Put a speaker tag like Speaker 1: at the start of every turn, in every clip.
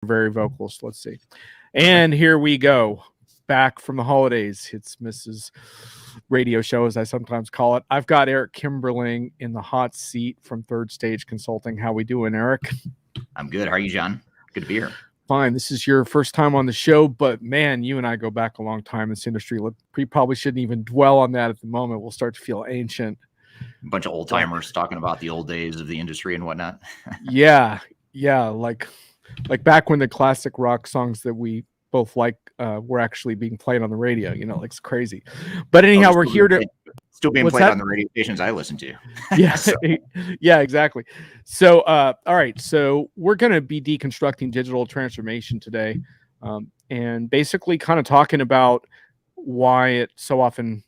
Speaker 1: very vocal. So let's see. And here we go. Back from the holidays. It's Mrs. Radio Show, as I sometimes call it. I've got Eric Kimberling in the hot seat from Third Stage Consulting. How we doing, Eric?
Speaker 2: I'm good. How are you, John? Good to be here.
Speaker 1: Fine. This is your first time on the show, but man, you and I go back a long time in this industry. We probably shouldn't even dwell on that at the moment. We'll start to feel ancient.
Speaker 2: A bunch of old timers talking about the old days of the industry and whatnot.
Speaker 1: Yeah. Like back when the classic rock songs that we both like were actually being played on the radio. Like it's crazy. But anyhow, we're here to
Speaker 2: still being played on the radio stations I listen to.
Speaker 1: Yeah, yeah, exactly. So, all right. So we're going to be deconstructing digital transformation today, and basically kind of talking about why it so often,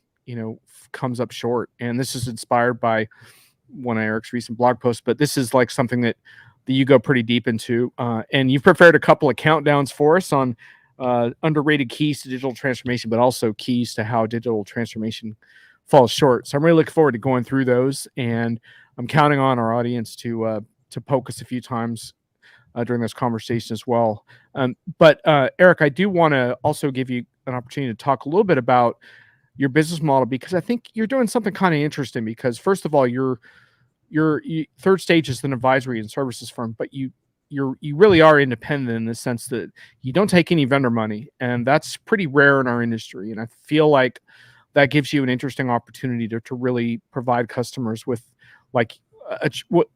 Speaker 1: comes up short. And this is inspired by one of Eric's recent blog posts, but this is like something that you go pretty deep into. And you've prepared a couple of countdowns for us on underrated keys to digital transformation, but also keys to how digital transformation falls short. So I'm really looking forward to going through those, and I'm counting on our audience to poke us a few times during this conversation as well. But Eric, I do want to also give you an opportunity to talk a little bit about your business model, because I think you're doing something kind of interesting. Because first of all, you Third Stage is an advisory and services firm, but you really are independent in the sense that you don't take any vendor money, and that's pretty rare in our industry. And I feel like that gives you an interesting opportunity to really provide customers with, like,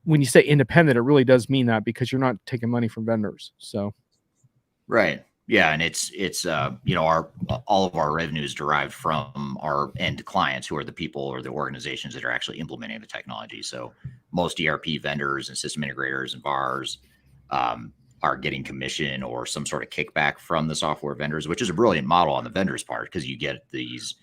Speaker 1: when you say independent, it really does mean that, because you're not taking money from vendors. So,
Speaker 2: right, yeah, and it's all of our revenue is derived from our end clients, who are the people or the organizations that are actually implementing the technology. So most ERP vendors and system integrators and VARs are getting commission or some sort of kickback from the software vendors, which is a brilliant model on the vendors' part, because you get these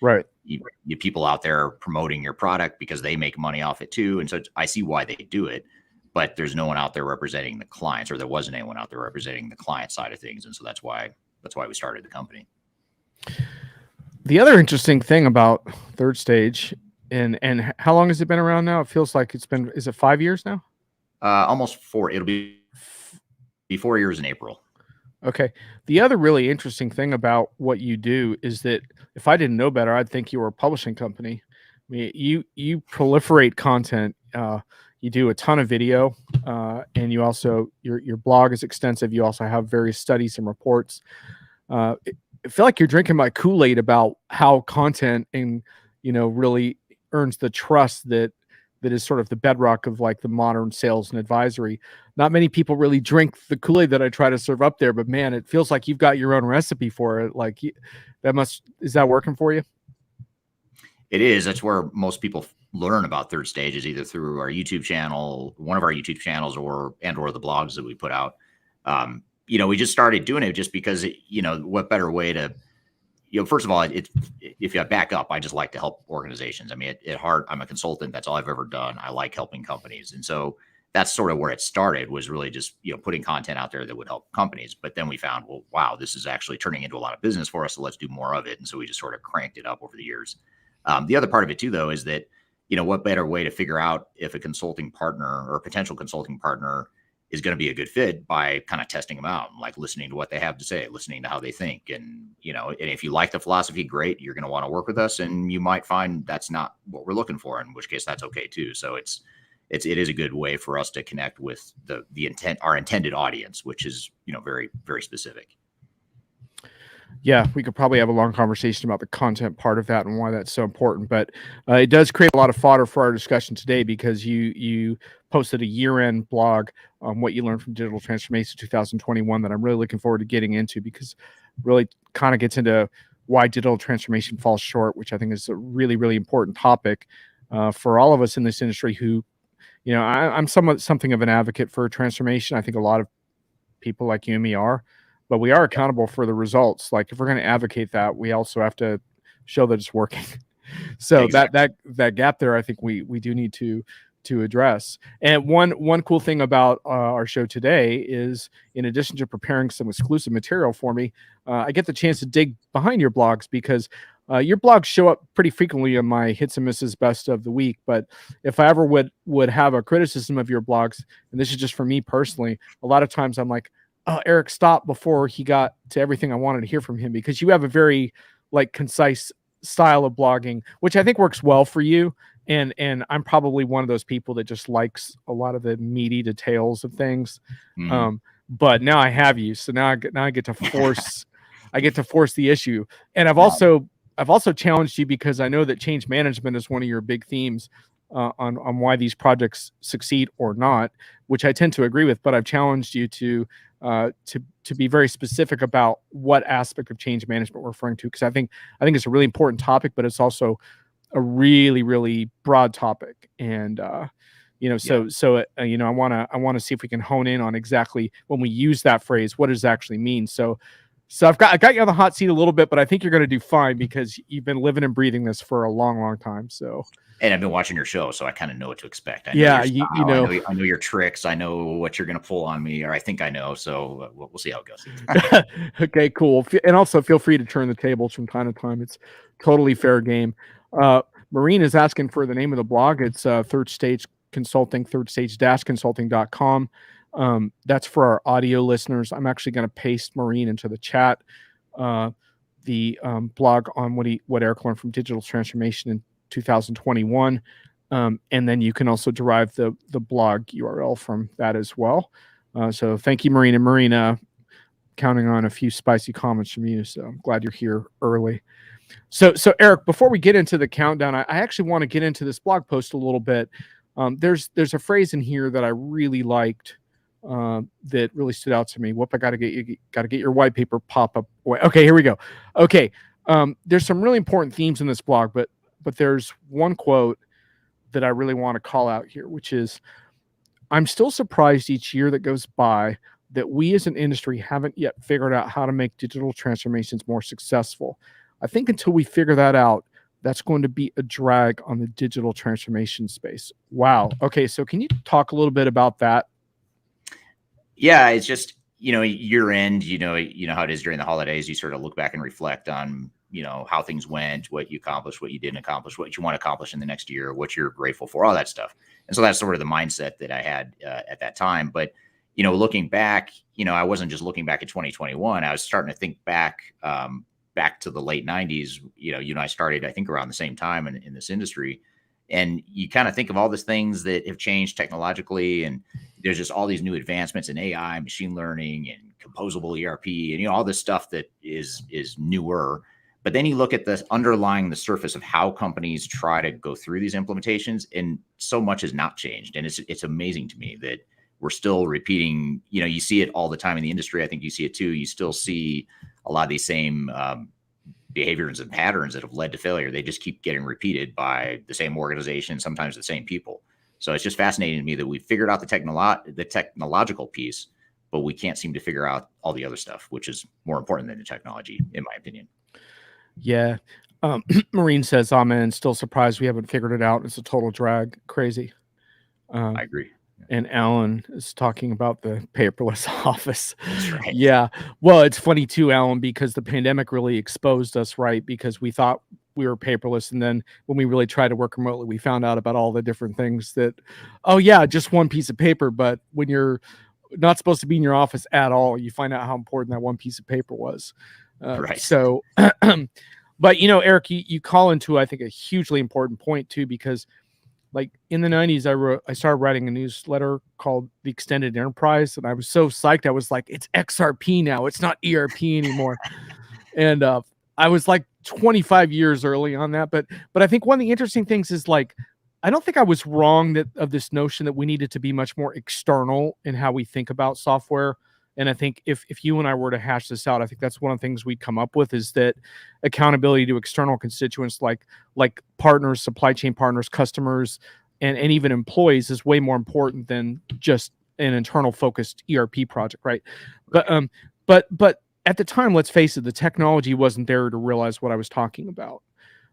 Speaker 2: you people out there promoting your product because they make money off it too. And so I see why they do it, but there's no one out there representing the clients, or there wasn't anyone out there representing the client side of things. And so that's why we started the company.
Speaker 1: The other interesting thing about Third Stage, and how long has it been around now? It feels like is it 5 years now?
Speaker 2: Almost 4. It'll be 4 years in April.
Speaker 1: Okay. The other really interesting thing about what you do is that, if I didn't know better, I'd think you were a publishing company. I mean, you proliferate content. You do a ton of video, and you also your blog is extensive. You also have various studies and reports. I feel like you're drinking my Kool-Aid about how content and really earns the trust that is sort of the bedrock of like the modern sales and advisory. Not many people really drink the Kool-Aid that I try to serve up there, but man, it feels like you've got your own recipe for it. Like is that working for you?
Speaker 2: It is. That's where most people learn about Third Stage, is either through our YouTube channel, one of our YouTube channels, or the blogs that we put out. We just started doing it just because, what better way to, first of all, if you back up, I just like to help organizations. I mean, at heart, I'm a consultant. That's all I've ever done. I like helping companies. And so that's sort of where it started, was really just, putting content out there that would help companies. But then we found, well, wow, this is actually turning into a lot of business for us. So let's do more of it. And so we just sort of cranked it up over the years. The other part of it too, though, is that, what better way to figure out if a consulting partner or a potential consulting partner is going to be a good fit by kind of testing them out, and like listening to what they have to say, listening to how they think. And, and if you like the philosophy, great, you're going to want to work with us, and you might find that's not what we're looking for, in which case that's okay too. So it is a good way for us to connect with our intended audience, which is, very, very specific.
Speaker 1: Yeah, we could probably have a long conversation about the content part of that and why that's so important. But it does create a lot of fodder for our discussion today, because you posted a year-end blog on what you learned from digital transformation 2021 that I'm really looking forward to getting into, because it really kind of gets into why digital transformation falls short, which I think is a really, really important topic for all of us in this industry who, I'm something of an advocate for transformation. I think a lot of people like you and me are. But we are accountable for the results. Like, if we're going to advocate that, we also have to show that it's working. So exactly. that gap there, I think we do need to address. And one cool thing about our show today is, in addition to preparing some exclusive material for me, I get the chance to dig behind your blogs, because your blogs show up pretty frequently on my hits and misses best of the week. But if I ever would have a criticism of your blogs, and this is just for me personally, a lot of times I'm like, Eric stopped before he got to everything I wanted to hear from him, because you have a very like concise style of blogging, which I think works well for you. And I'm probably one of those people that just likes a lot of the meaty details of things.
Speaker 2: Mhm.
Speaker 1: But now I have you, so now I get to force the issue. And
Speaker 2: No.
Speaker 1: I've also challenged you because I know that change management is one of your big themes on why these projects succeed or not, which I tend to agree with. But I've challenged you to be very specific about what aspect of change management we're referring to, because I think it's a really important topic, but it's also a really, really broad topic. And I want to see if we can hone in on exactly when we use that phrase, what does it actually mean. So I got you on the hot seat a little bit, but I think you're going to do fine because you've been living and breathing this for a long, long time. So.
Speaker 2: And I've been watching your show, so I kind of know what to expect. I know
Speaker 1: Yeah,
Speaker 2: your style.
Speaker 1: you know.
Speaker 2: I know your tricks. I know what you're going to pull on me, or I think I know. So we'll see how it goes.
Speaker 1: Okay, cool. And also feel free to turn the tables from time to time. It's totally fair game. Maureen is asking for the name of the blog. It's Third Stage Consulting, thirdstage-consulting.com. That's for our audio listeners. I'm actually going to paste Maureen into the chat. The blog on what Eric learned from digital transformation in 2021. And then you can also derive the blog URL from that as well. So thank you, Maureen. And Maureen, counting on a few spicy comments from you. So I'm glad you're here early. So Eric, before we get into the countdown, I actually want to get into this blog post a little bit. There's a phrase in here that I really liked that really stood out to me. Whoop, I got to get your white paper pop up. Okay, here we go. Okay. There's some really important themes in this blog, but there's one quote that I really want to call out here, which is, I'm still surprised each year that goes by that we as an industry haven't yet figured out how to make digital transformations more successful. I think until we figure that out, that's going to be a drag on the digital transformation space. Wow. Okay. So can you talk a little bit about that?
Speaker 2: Yeah, it's just, year end, you know how it is during the holidays. You sort of look back and reflect on, how things went, what you accomplished, what you didn't accomplish, what you want to accomplish in the next year, what you're grateful for, all that stuff. And so that's sort of the mindset that I had at that time. But, looking back, I wasn't just looking back at 2021. I was starting to think back to the late 90s. I started, I think, around the same time in this industry. And you kind of think of all these things that have changed technologically, and there's just all these new advancements in AI, machine learning, and composable ERP, and all this stuff that is newer. But then you look at the underlying the surface of how companies try to go through these implementations, and so much has not changed. And it's amazing to me that we're still repeating. You see it all the time in the industry. I think you see it too. You still see a lot of these same behaviors and patterns that have led to failure. They just keep getting repeated by the same organization, sometimes the same people. So it's just fascinating to me that we figured out the technological piece, but we can't seem to figure out all the other stuff, which is more important than the technology, in my opinion.
Speaker 1: Yeah. Maureen says, amen. Still surprised we haven't figured it out. It's a total drag. Crazy.
Speaker 2: I agree.
Speaker 1: And Alan is talking about the paperless office.
Speaker 2: That's right.
Speaker 1: Yeah. Well, it's funny too, Alan, because the pandemic really exposed us, right? Because we thought we were paperless. And then when we really tried to work remotely, we found out about all the different things that, oh yeah, just one piece of paper. But when you're not supposed to be in your office at all, you find out how important that one piece of paper was.
Speaker 2: Right.
Speaker 1: So, but Eric, you call into, I think, a hugely important point too, because like in the 90s, I started writing a newsletter called The Extended Enterprise, and I was so psyched. I was like, it's XRP now. It's not ERP anymore. And I was like 25 years early on that. But I think one of the interesting things is, like, I don't think I was wrong of this notion that we needed to be much more external in how we think about software. And I think if you and I were to hash this out, I think that's one of the things we'd come up with, is that accountability to external constituents like partners, supply chain partners, customers, and even employees is way more important than just an internal focused ERP project, right? But at the time, let's face it, the technology wasn't there to realize what I was talking about.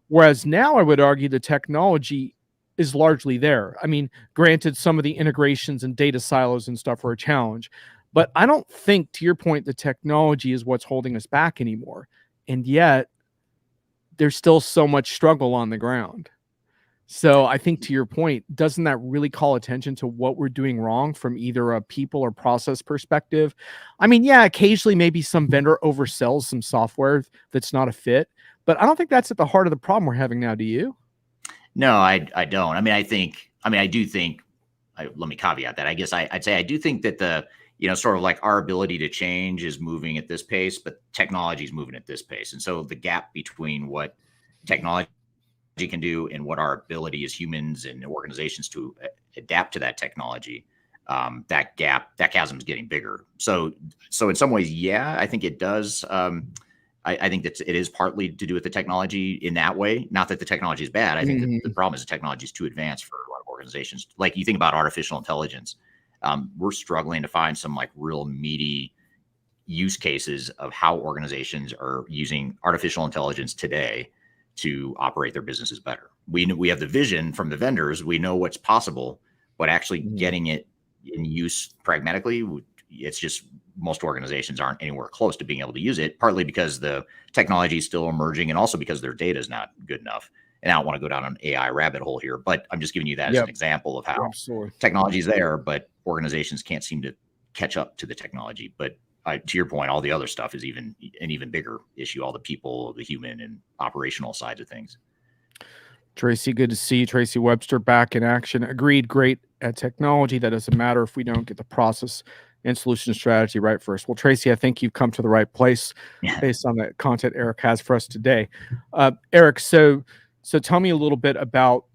Speaker 1: Whereas now I would argue the technology is largely there. I mean, granted, some of the integrations and data silos and stuff are a challenge. But I don't think, to your point, the technology is what's holding us back anymore. And yet, there's still so much struggle on the ground. So I think to your point, doesn't that really call attention to what we're doing wrong from either a people or process perspective? I mean, yeah, occasionally maybe some vendor oversells some software that's not a fit, but I don't think that's at the heart of the problem we're having now. Do you?
Speaker 2: No, I don't. I do think, let me caveat that. I guess I'd say I do think that sort of like our ability to change is moving at this pace, but technology is moving at this pace. And so the gap between what technology can do and what our ability as humans and organizations to adapt to that technology, that chasm is getting bigger. So in some ways, yeah, I think it does. I think that it is partly to do with the technology in that way. Not that the technology is bad. I think that the problem is the technology is too advanced for a lot of organizations. Like you think about artificial intelligence, we're struggling to find some like real meaty use cases of how organizations are using artificial intelligence today to operate their businesses better. We have the vision from the vendors. We know what's possible, but actually getting it in use pragmatically, it's just most organizations aren't anywhere close to being able to use it, partly because the technology is still emerging and also because their data is not good enough. And I don't want to go down an AI rabbit hole here, but I'm just giving you that as an example of how technology is there, but organizations can't seem to catch up to the technology. But to your point, all the other stuff is an even bigger issue, all the people, the human and operational sides of things.
Speaker 1: Tracy, good to see you. Tracy Webster back in action. Agreed. Great at technology. That doesn't matter if we don't get the process and solution strategy right first. Well, Tracy, I think you've come to the right place based on the content Eric has for us today. Eric, so tell me a little bit about,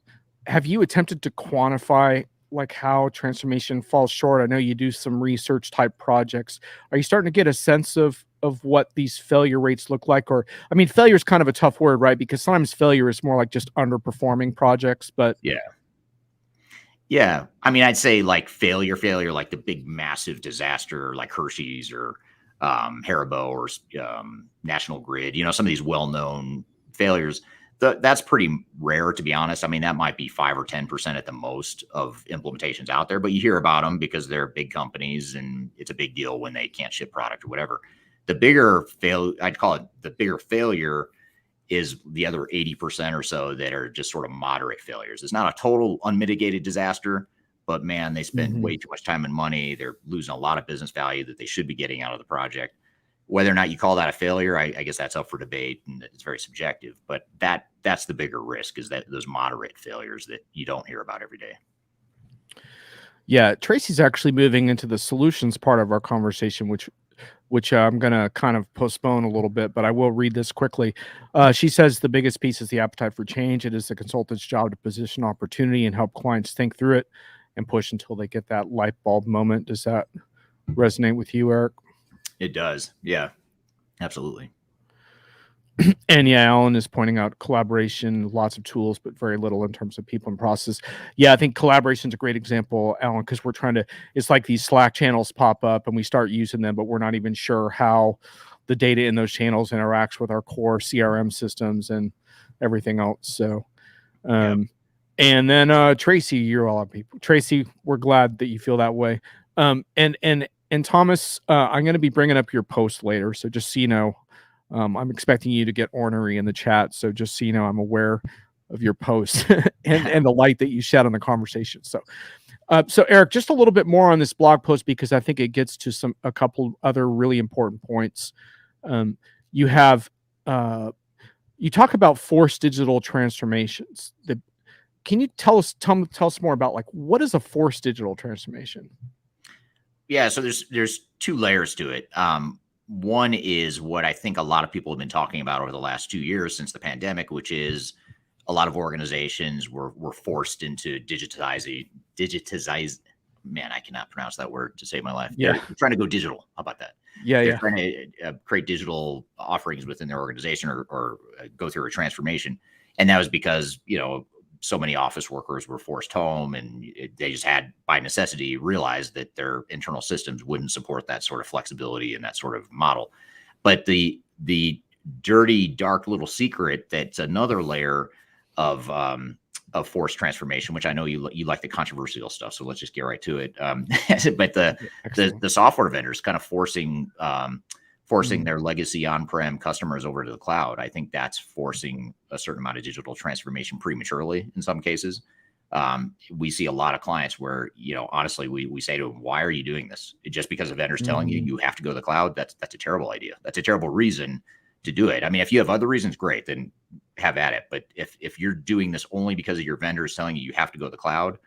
Speaker 1: have you attempted to quantify like how transformation falls short? I know you do some research type projects. Are you starting to get a sense of what these failure rates look like? Or, I mean, failure is kind of a tough word, right? Because sometimes failure is more like just underperforming projects, but
Speaker 2: yeah. I mean, I'd say like failure, like the big massive disaster, like Hershey's or Haribo or National Grid, some of these well-known failures, that's pretty rare, to be honest. I mean, that might be 5 or 10% at the most of implementations out there, but you hear about them because they're big companies and it's a big deal when they can't ship product or whatever. The bigger I'd call it the bigger failure is the other 80% or so that are just sort of moderate failures. It's not a total unmitigated disaster, but man, they spend way too much time and money. They're losing a lot of business value that they should be getting out of the project. Whether or not you call that a failure, I guess that's up for debate and it's very subjective, but that's the bigger risk, is that those moderate failures that you don't hear about every day.
Speaker 1: Yeah, Tracy's actually moving into the solutions part of our conversation, which I'm going to kind of postpone a little bit, but I will read this quickly. She says the biggest piece is the appetite for change. It is the consultant's job to position opportunity and help clients think through it and push until they get that light bulb moment. Does that resonate with you, Eric?
Speaker 2: It does. Yeah, absolutely.
Speaker 1: And yeah, Alan is pointing out collaboration, lots of tools, but very little in terms of people and process. Yeah, I think collaboration is a great example, Alan, because it's like these Slack channels pop up and we start using them, but we're not even sure how the data in those channels interacts with our core CRM systems and everything else. So, and then Tracy, you're all up, people. Tracy, we're glad that you feel that way. And Thomas, I'm going to be bringing up your post later, so just so you know. I'm expecting you to get ornery in the chat, so just so you know, I'm aware of your posts and the light that you shed on the conversation. So Eric, just a little bit more on this blog post, because I think it gets to a couple other really important points. You talk about forced digital transformations. Can you tell us more about, like, what is a forced digital transformation?
Speaker 2: Yeah, so there's two layers to it. One is what I think a lot of people have been talking about over the last 2 years since the pandemic, which is a lot of organizations were forced into digitize. Man, I cannot pronounce that word to save my life.
Speaker 1: Yeah.
Speaker 2: They're trying to go digital. How about that?
Speaker 1: They're
Speaker 2: trying to create digital offerings within their organization or go through a transformation. And that was because, so many office workers were forced home, and they just had, by necessity, realized that their internal systems wouldn't support that sort of flexibility and that sort of model. But the dirty, dark little secret that's another layer of forced transformation, which I know you like the controversial stuff, so let's just get right to it. But the software vendors kind of forcing forcing their legacy on-prem customers over to the cloud. I think that's forcing a certain amount of digital transformation prematurely in some cases. We see a lot of clients where, honestly, we say to them, why are you doing this? Just because a vendor's telling you have to go to the cloud, that's a terrible idea. That's a terrible reason to do it. I mean, if you have other reasons, great, then have at it. But if you're doing this only because of your vendor is telling you have to go to the cloud,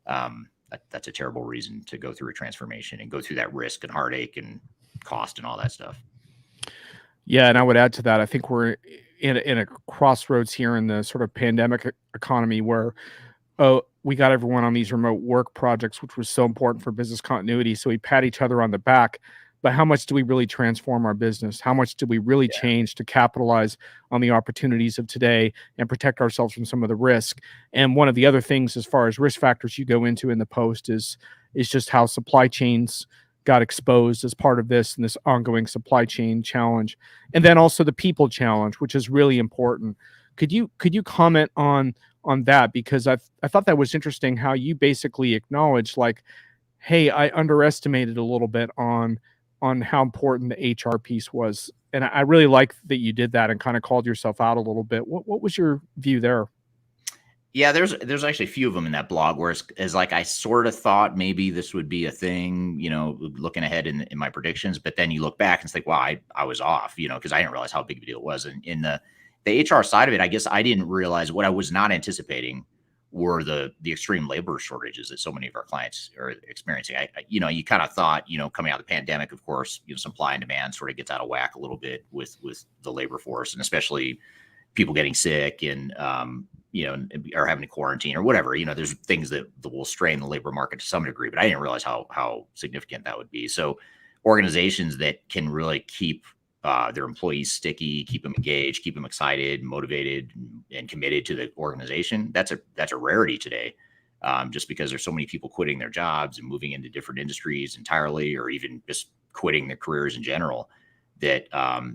Speaker 2: that's a terrible reason to go through a transformation and go through that risk and heartache and cost and all that stuff.
Speaker 1: Yeah, and I would add to that, I think we're in a crossroads here in the sort of pandemic economy where we got everyone on these remote work projects, which was so important for business continuity. So we pat each other on the back. But how much do we really transform our business? How much do we really change to capitalize on the opportunities of today and protect ourselves from some of the risk? And one of the other things, as far as risk factors you go into in the post, is just how supply chains got exposed as part of this and this ongoing supply chain challenge, and then also the people challenge, which is really important. Could you comment on that? Because I thought that was interesting how you basically acknowledged, like, hey, I underestimated a little bit on how important the HR piece was, and I really like that you did that and kind of called yourself out a little bit. What was your view there?
Speaker 2: Yeah, there's actually a few of them in that blog where it's like I sort of thought maybe this would be a thing, looking ahead in my predictions, but then you look back and it's like, wow, I was off, because I didn't realize how big of a deal it was. And in the HR side of it, I guess I didn't realize what I was not anticipating were the extreme labor shortages that so many of our clients are experiencing. You kind of thought, coming out of the pandemic, of course, supply and demand sort of gets out of whack a little bit with the labor force, and especially people getting sick and, or having to quarantine or whatever, there's things that will strain the labor market to some degree, but I didn't realize how significant that would be. So organizations that can really keep their employees sticky, keep them engaged, keep them excited, motivated, and committed to the organization, that's a rarity today. Just because there's so many people quitting their jobs and moving into different industries entirely, or even just quitting their careers in general, that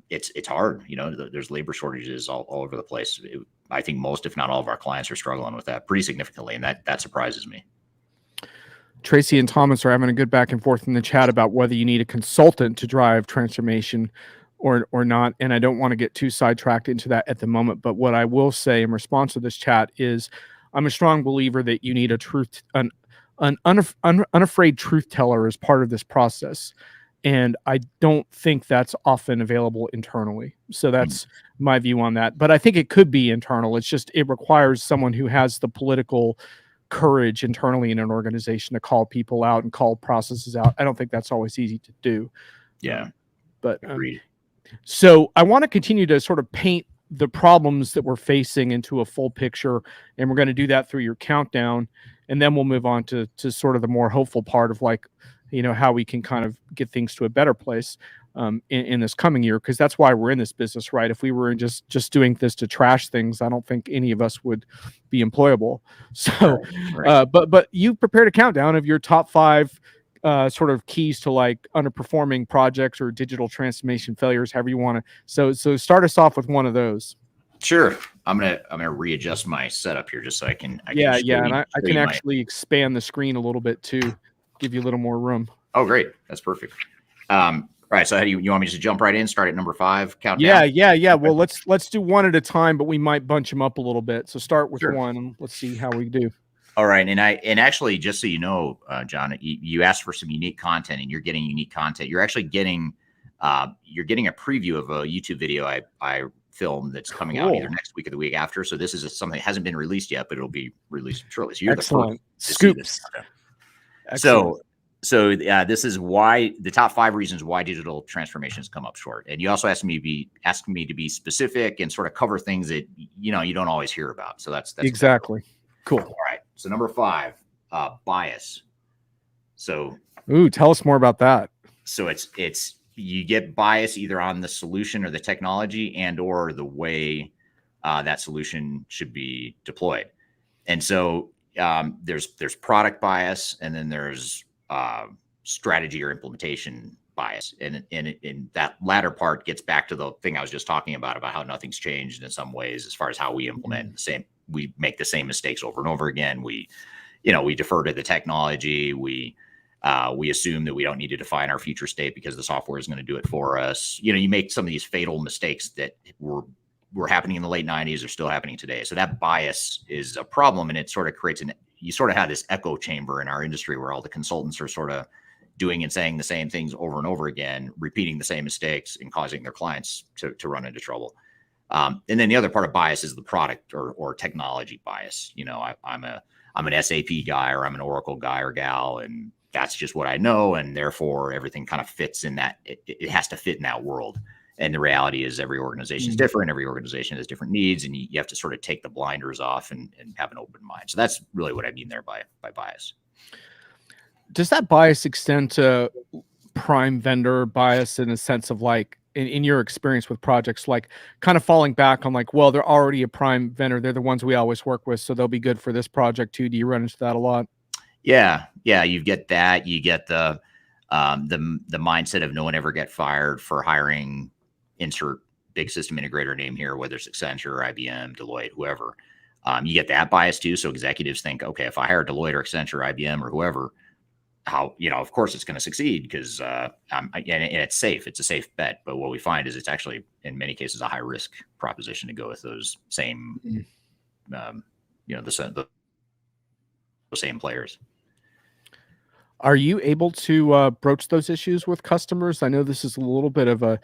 Speaker 2: it's hard. There's labor shortages all over the place. I think most, if not all, of our clients are struggling with that pretty significantly, and that surprises me.
Speaker 1: Tracy and Thomas are having a good back and forth in the chat about whether you need a consultant to drive transformation or not, and I don't want to get too sidetracked into that at the moment. But what I will say in response to this chat is, I'm a strong believer that you need an unafraid truth teller as part of this process. And I don't think that's often available internally. So that's my view on that. But I think it could be internal. It's just, it requires someone who has the political courage internally in an organization to call people out and call processes out. I don't think that's always easy to do.
Speaker 2: Yeah.
Speaker 1: But so I want to continue to sort of paint the problems that we're facing into a full picture. And we're going to do that through your countdown. And then we'll move on to sort of the more hopeful part of, like, how we can kind of get things to a better place in this coming year, because that's why we're in this business, right? If we were just doing this to trash things, I don't think any of us would be employable. So,
Speaker 2: right.
Speaker 1: But you prepared a countdown of your top 5 sort of keys to, like, underperforming projects or digital transformation failures, however you want to. So start us off with one of those.
Speaker 2: Sure. I'm gonna readjust my setup here just so I can.
Speaker 1: And I can actually expand the screen a little bit too. Give you a little more room.
Speaker 2: Oh, great. That's perfect. All right. So how do you want me to just jump right in, start at number 5, countdown?
Speaker 1: Yeah. Well, let's do one at a time, but we might bunch them up a little bit. So start with one and let's see how we do.
Speaker 2: All right. And actually, just so you know, John, you asked for some unique content, and you're getting unique content. You're actually getting a preview of a YouTube video I filmed that's coming out either next week or the week after. So this is something that hasn't been released yet, but it'll be released shortly. So you're
Speaker 1: excellent.
Speaker 2: The first
Speaker 1: Scoops.
Speaker 2: So this is why the top 5 reasons why digital transformations come up short. And you also asked me to be specific and sort of cover things that you don't always hear about. So that's
Speaker 1: exactly cool.
Speaker 2: All right. So number 5, bias. So
Speaker 1: tell us more about that.
Speaker 2: So it's you get bias either on the solution or the technology and or the way that solution should be deployed. And so there's product bias, and then there's strategy or implementation bias, and that latter part gets back to the thing I was just talking about how nothing's changed in some ways as far as how we implement we make the same mistakes over and over again. We defer to the technology. We We assume that we don't need to define our future state because the software is going to do it for us. You make some of these fatal mistakes that were happening in the late 90s are still happening today. So that bias is a problem, and it sort of creates you sort of have this echo chamber in our industry where all the consultants are sort of doing and saying the same things over and over again, repeating the same mistakes and causing their clients to run into trouble. And then the other part of bias is the product or technology bias. I'm an SAP guy, or I'm an Oracle guy or gal, and that's just what I know. And therefore everything kind of fits in that. It has to fit in that world. And the reality is every organization is different. Every organization has different needs, and you have to sort of take the blinders off and have an open mind. So that's really what I mean there by bias.
Speaker 1: Does that bias extend to prime vendor bias in a sense of like, in your experience with projects, like kind of falling back on like, well, they're already a prime vendor. They're the ones we always work with, so they'll be good for this project too. Do you run into that a lot?
Speaker 2: Yeah. You get that. You get the mindset of no one ever get fired for hiring, insert big system integrator name here, whether it's Accenture, IBM, Deloitte, whoever. You get that bias too. So executives think, okay, if I hire Deloitte or Accenture, IBM, or whoever, how, of course it's going to succeed because and it's safe. It's a safe bet. But what we find is it's actually in many cases a high risk proposition to go with those same, the same players.
Speaker 1: Are you able to broach those issues with customers? I know this is a little bit of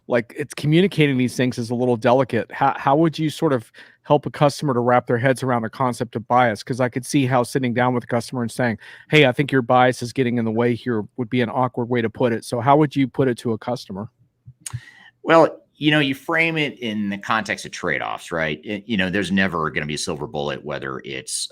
Speaker 1: it's communicating these things is a little delicate. How would you sort of help a customer to wrap their heads around the concept of bias? Because I could see how sitting down with a customer and saying, hey, I think your bias is getting in the way here would be an awkward way to put it. So how would you put it to a customer?
Speaker 2: Well, you frame it in the context of trade-offs, right? There's never going to be a silver bullet, whether it's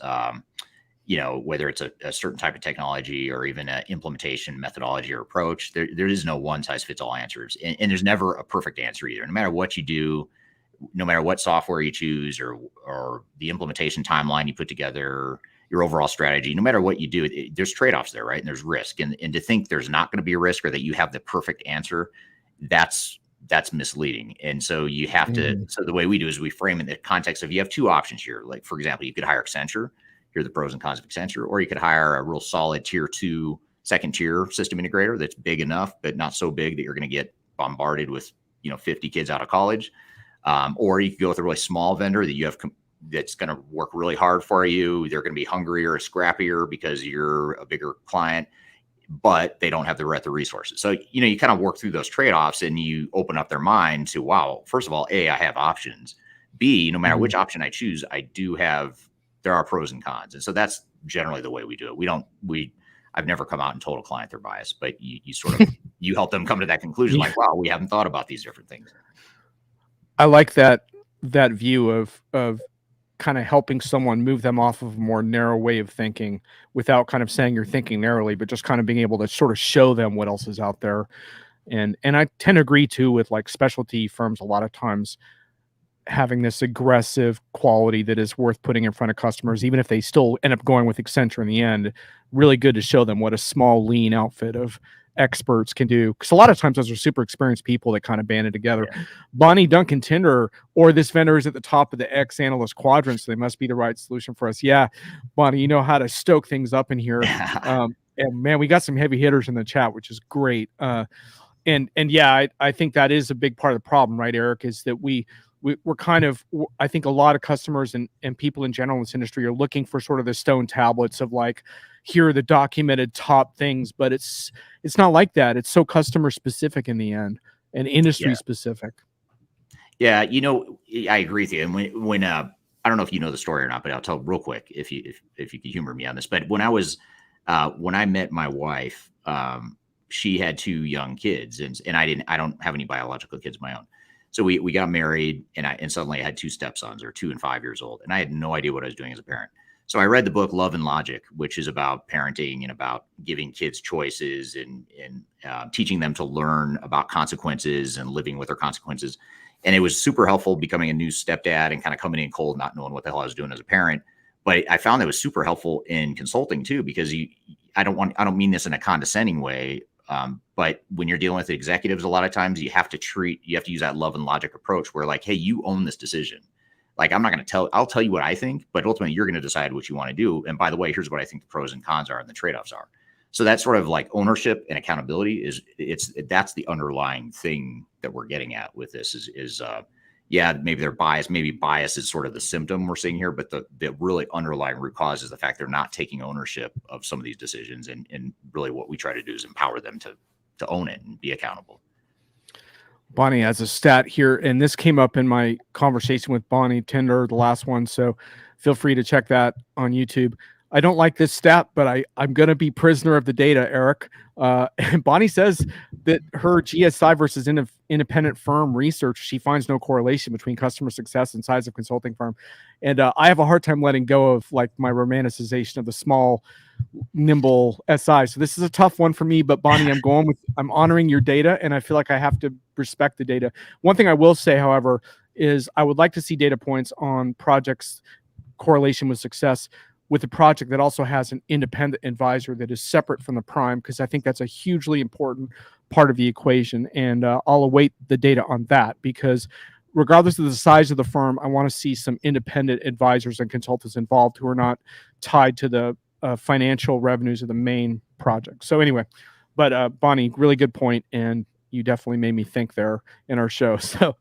Speaker 2: whether it's a certain type of technology or even an implementation methodology or approach. There is no one size fits all answers. And there's never a perfect answer either. No matter what you do, no matter what software you choose or the implementation timeline you put together, your overall strategy, no matter what you do, there's trade-offs there, right? And there's risk. And to think there's not going to be a risk or that you have the perfect answer, that's misleading. And so you have to, so the way we do is we frame in the context of, you have two options here. Like, for example, you could hire Accenture. Here are the pros and cons of Accenture, or you could hire a real solid tier 2, second tier system integrator that's big enough, but not so big that you're going to get bombarded with, 50 kids out of college. Or you could go with a really small vendor that you have that's going to work really hard for you. They're going to be hungrier, scrappier because you're a bigger client, but they don't have the breadth of resources. So, you kind of work through those trade-offs and you open up their mind to, wow, first of all, A, I have options. B, no matter which option I choose, there are pros and cons. And so that's generally the way we do it. I've never come out and told a client they're biased, but you sort of, you help them come to that conclusion. Like, wow, we haven't thought about these different things.
Speaker 1: I like that view of kind of helping someone move them off of a more narrow way of thinking without kind of saying you're thinking narrowly, but just kind of being able to sort of show them what else is out there. And I tend to agree too with like specialty firms a lot of times having this aggressive quality that is worth putting in front of customers, even if they still end up going with Accenture in the end. Really good to show them what a small, lean outfit of experts can do. Because a lot of times those are super experienced people that kind of band it together. Yeah. Bonnie, Duncan, Tinder, or this vendor is at the top of the X analyst quadrant, so they must be the right solution for us. Yeah, Bonnie, you know how to stoke things up in here. And man, we got some heavy hitters in the chat, which is great. And yeah, I think that is a big part of the problem, right, Eric, is that we're kind of, I think a lot of customers and people in general in this industry are looking for sort of the stone tablets of like, here are the documented top things, but it's not like that. It's so customer specific in the end and industry specific. Yeah,
Speaker 2: I agree with you. And when I don't know if you know the story or not, but I'll tell real quick if you could humor me on this. But when I met my wife, she had 2 young kids, and I don't have any biological kids of my own. So we got married, and suddenly I had 2 stepsons, or 2 and 5 years old, and I had no idea what I was doing as a parent. So I read the book Love and Logic, which is about parenting and about giving kids choices and teaching them to learn about consequences and living with their consequences. And it was super helpful becoming a new stepdad and kind of coming in cold, not knowing what the hell I was doing as a parent. But I found that was super helpful in consulting too, because I don't mean this in a condescending way. But when you're dealing with executives, a lot of times you have to use that love and logic approach where like, hey, you own this decision. Like, I'll tell you what I think, but ultimately you're going to decide what you want to do. And by the way, here's what I think the pros and cons are and the trade-offs are. So that's sort of like ownership and accountability that's the underlying thing that we're getting at with this yeah, maybe they're biased. Maybe bias is sort of the symptom we're seeing here, but the really underlying root cause is the fact they're not taking ownership of some of these decisions. And really what we try to do is empower them to own it and be accountable.
Speaker 1: Bonnie has a stat here, and this came up in my conversation with Bonnie Tinder, the last one. So feel free to check that on YouTube. I don't like this stat, but I'm going to be prisoner of the data, Eric. And Bonnie says that her GSI versus independent firm research, she finds no correlation between customer success and size of consulting firm. And I have a hard time letting go of like my romanticization of the small, nimble SI. So this is a tough one for me, but Bonnie, I'm honoring your data, and I feel like I have to respect the data. One thing I will say, however, is I would like to see data points on projects correlation with success with a project that also has an independent advisor that is separate from the prime, because I think that's a hugely important part of the equation. And I'll await the data on that, because regardless of the size of the firm, I want to see some independent advisors and consultants involved who are not tied to the financial revenues of the main project. So anyway, but Bonnie, really good point, and you definitely made me think there in our show. So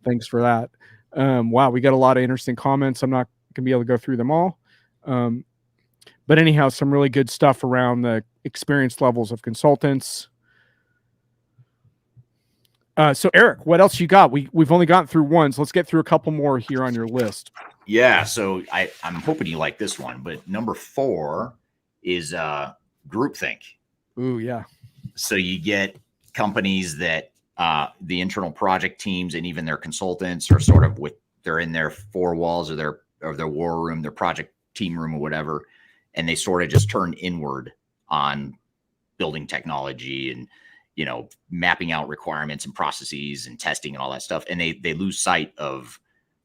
Speaker 1: thanks for that. Wow, we got a lot of interesting comments. I'm not going to be able to go through them all. But anyhow, some really good stuff around the experience levels of consultants. So Eric, what else you got? We've only gotten through one, so let's get through a couple more here on your list.
Speaker 2: Yeah, so I'm hoping you like this one, but number 4 is groupthink.
Speaker 1: Ooh, yeah.
Speaker 2: So you get companies that the internal project teams and even their consultants are sort of they're in their 4 walls of their war room, their project team room or whatever, and they sort of just turn inward on building technology and mapping out requirements and processes and testing and all that stuff, and they lose sight of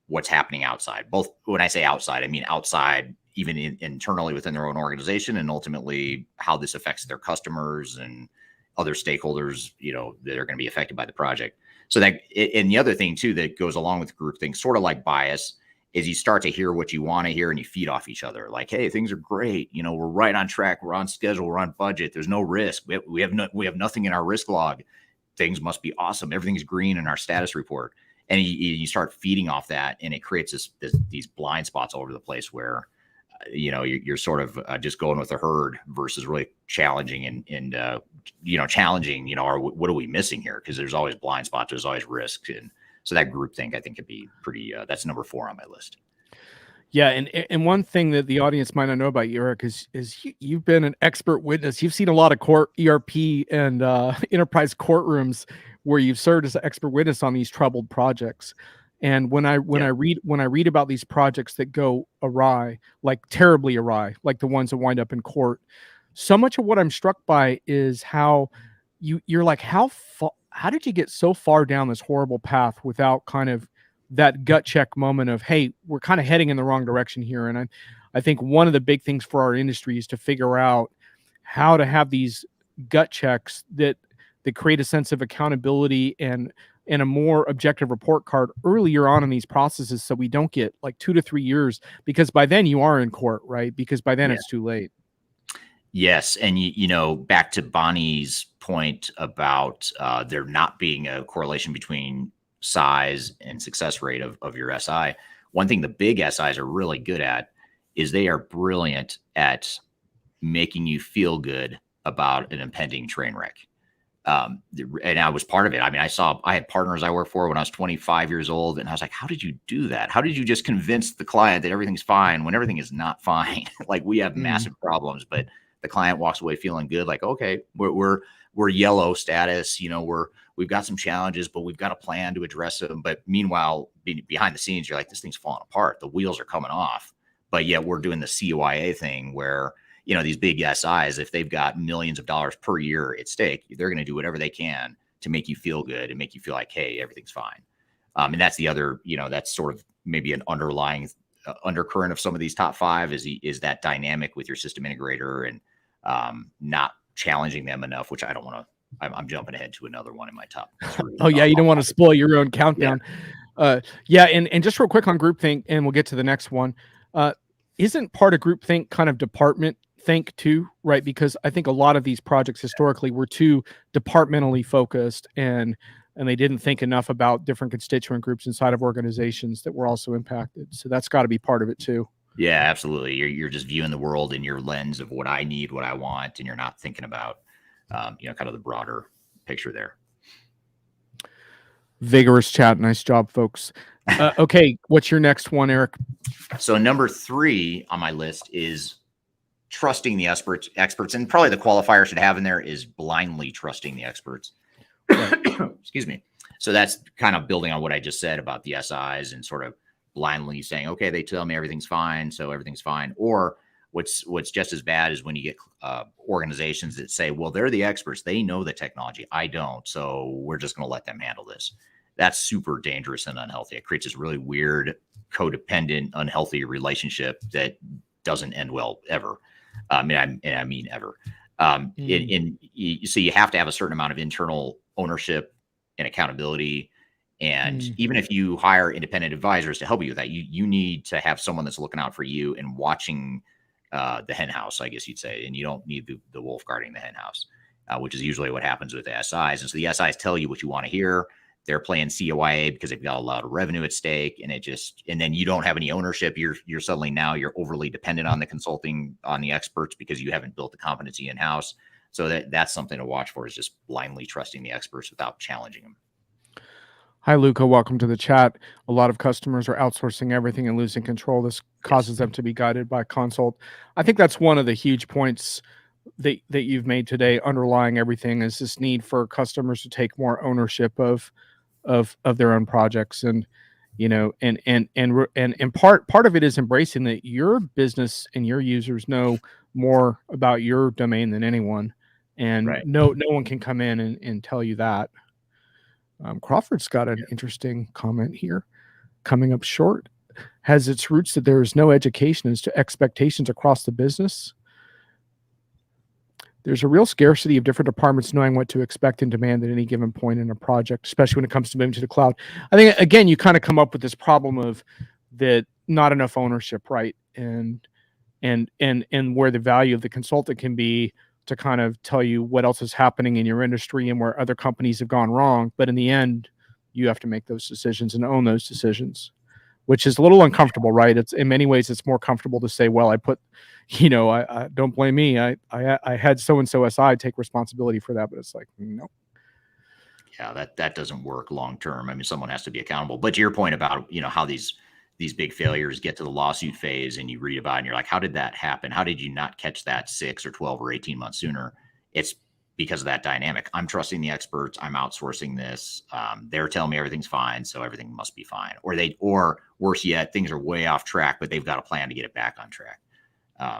Speaker 2: what's happening outside. Both, when I say outside, I mean outside, even internally within their own organization, and ultimately how this affects their customers and other stakeholders that are going to be affected by the project. So that, and the other thing too that goes along with groupthink, sort of like bias, is you start to hear what you want to hear and you feed off each other. Like, hey, things are great. We're right on track. We're on schedule. We're on budget. There's no risk. We have nothing in our risk log. Things must be awesome. Everything's green in our status report. And you start feeding off that, and it creates these blind spots all over the place where, you're sort of just going with the herd versus really challenging and challenging, or what are we missing here? Because there's always blind spots. There's always risk. And so that groupthink, I think, could be pretty, that's number 4 on my list.
Speaker 1: Yeah. And one thing that the audience might not know about you, Eric, is you've been an expert witness. You've seen a lot of court ERP and enterprise courtrooms where you've served as an expert witness on these troubled projects. And when I read about these projects that go awry, like terribly awry, like the ones that wind up in court, so much of what I'm struck by is how you're like, how did you get so far down this horrible path without kind of that gut check moment of, hey, we're kind of heading in the wrong direction here. And I think one of the big things for our industry is to figure out how to have these gut checks that create a sense of accountability and a more objective report card earlier on in these processes, so we don't get like 2 to 3 years, because by then you are in court, right? Because by then it's too late.
Speaker 2: Yes. And, back to Bonnie's point about there not being a correlation between size and success rate of your SI. One thing the big SIs are really good at is they are brilliant at making you feel good about an impending train wreck. And I was part of it. I mean, I had partners I worked for when I was 25 years old, and I was like, how did you do that? How did you just convince the client that everything's fine when everything is not fine? Like, we have massive problems, but the client walks away feeling good. Like, okay, we're yellow status, we've got some challenges, but we've got a plan to address them. But meanwhile, behind the scenes, you're like, this thing's falling apart. The wheels are coming off, but yet we're doing the CYA thing where, these big SIs, if they've got millions of dollars per year at stake, they're going to do whatever they can to make you feel good and make you feel like, hey, everything's fine. And that's the other, that's sort of maybe an underlying undercurrent of some of these top 5 is that dynamic with your system integrator and not challenging them enough, which I don't want to. I'm jumping ahead to another one in my top 3.
Speaker 1: Oh yeah, you don't want to spoil your own countdown. Yeah. And just real quick on groupthink, and we'll get to the next one. Isn't part of groupthink kind of department think too, right? Because I think a lot of these projects historically were too departmentally focused, and they didn't think enough about different constituent groups inside of organizations that were also impacted. So that's got to be part of it too.
Speaker 2: Yeah, absolutely. You're just viewing the world in your lens of what I need, what I want, and you're not thinking about, kind of the broader picture there.
Speaker 1: Vigorous chat. Nice job, folks. Okay, what's your next one, Eric?
Speaker 2: So number 3 on my list is trusting the experts, and probably the qualifier should have in there is blindly trusting the experts. Excuse me. So that's kind of building on what I just said about the SIs and sort of blindly saying, okay, they tell me everything's fine, so everything's fine. Or what's just as bad is when you get organizations that say, well, they're the experts, they know the technology, I don't, so we're just going to let them handle this. That's super dangerous and unhealthy. It creates this really weird, codependent, unhealthy relationship that doesn't end well ever. I mean ever. So you have to have a certain amount of internal ownership and accountability. And even if you hire independent advisors to help you with that, you need to have someone that's looking out for you and watching the hen house, I guess you'd say. And you don't need the wolf guarding the hen house, which is usually what happens with the SIs. And so the SIs tell you what you want to hear. They're playing COIA because they've got a lot of revenue at stake, and then you don't have any ownership. You're suddenly now you're overly dependent on the consulting, on the experts, because you haven't built the competency in house. So that's something to watch for, is just blindly trusting the experts without challenging them.
Speaker 1: Hi, Luca. Welcome to the chat. A lot of customers are outsourcing everything and losing control. This causes them to be guided by consult. I think that's one of the huge points that you've made today. Underlying everything is this need for customers to take more ownership of their own projects, and part of it is embracing that your business and your users know more about your domain than anyone, and
Speaker 2: right.
Speaker 1: no one can come in and tell you that. Crawford's got an interesting comment here. Coming up short has its roots that there is no education as to expectations across the business. There's a real scarcity of different departments knowing what to expect and demand at any given point in a project, especially when it comes to moving to the cloud. I think, again, you kind of come up with this problem of that not enough ownership, right? And where the value of the consultant can be to kind of tell you what else is happening in your industry and where other companies have gone wrong. But in the end, you have to make those decisions and own those decisions, which is a little uncomfortable, right? It's in many ways, it's more comfortable to say, well, I put, I don't blame me. I had so-and-so SI take responsibility for that, but it's like, no.
Speaker 2: Yeah, that doesn't work long-term. I mean, someone has to be accountable. But to your point about, how these big failures get to the lawsuit phase, and you read about it and you're like, how did that happen? How did you not catch that 6 or 12 or 18 months sooner? It's because of that dynamic. I'm trusting the experts. I'm outsourcing this. They're telling me everything's fine, so everything must be fine. Or worse yet, things are way off track, but they've got a plan to get it back on track.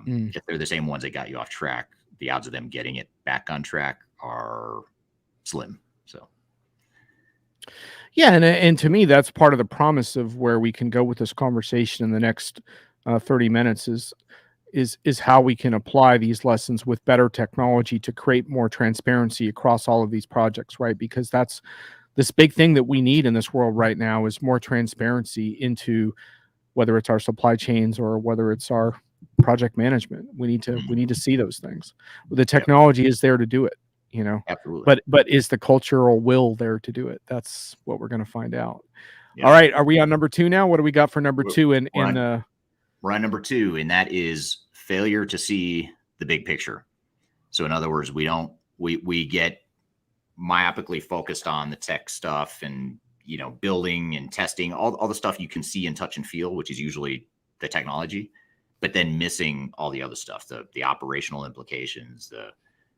Speaker 2: If they're the same ones that got you off track, the odds of them getting it back on track are slim. So.
Speaker 1: Yeah, and to me, that's part of the promise of where we can go with this conversation in the next 30 minutes is how we can apply these lessons with better technology to create more transparency across all of these projects, right? Because that's this big thing that we need in this world right now is more transparency into whether it's our supply chains or whether it's our project management. We need to see those things. The technology is there to do it.
Speaker 2: Absolutely.
Speaker 1: But is the cultural will there to do it? That's what we're going to find out. All right. Are we on number 2 now? What do we got for number 2?
Speaker 2: We're on number 2, and that is failure to see the big picture. So in other words, we get myopically focused on the tech stuff and, building and testing, all the stuff you can see and touch and feel, which is usually the technology, but then missing all the other stuff, the operational implications, the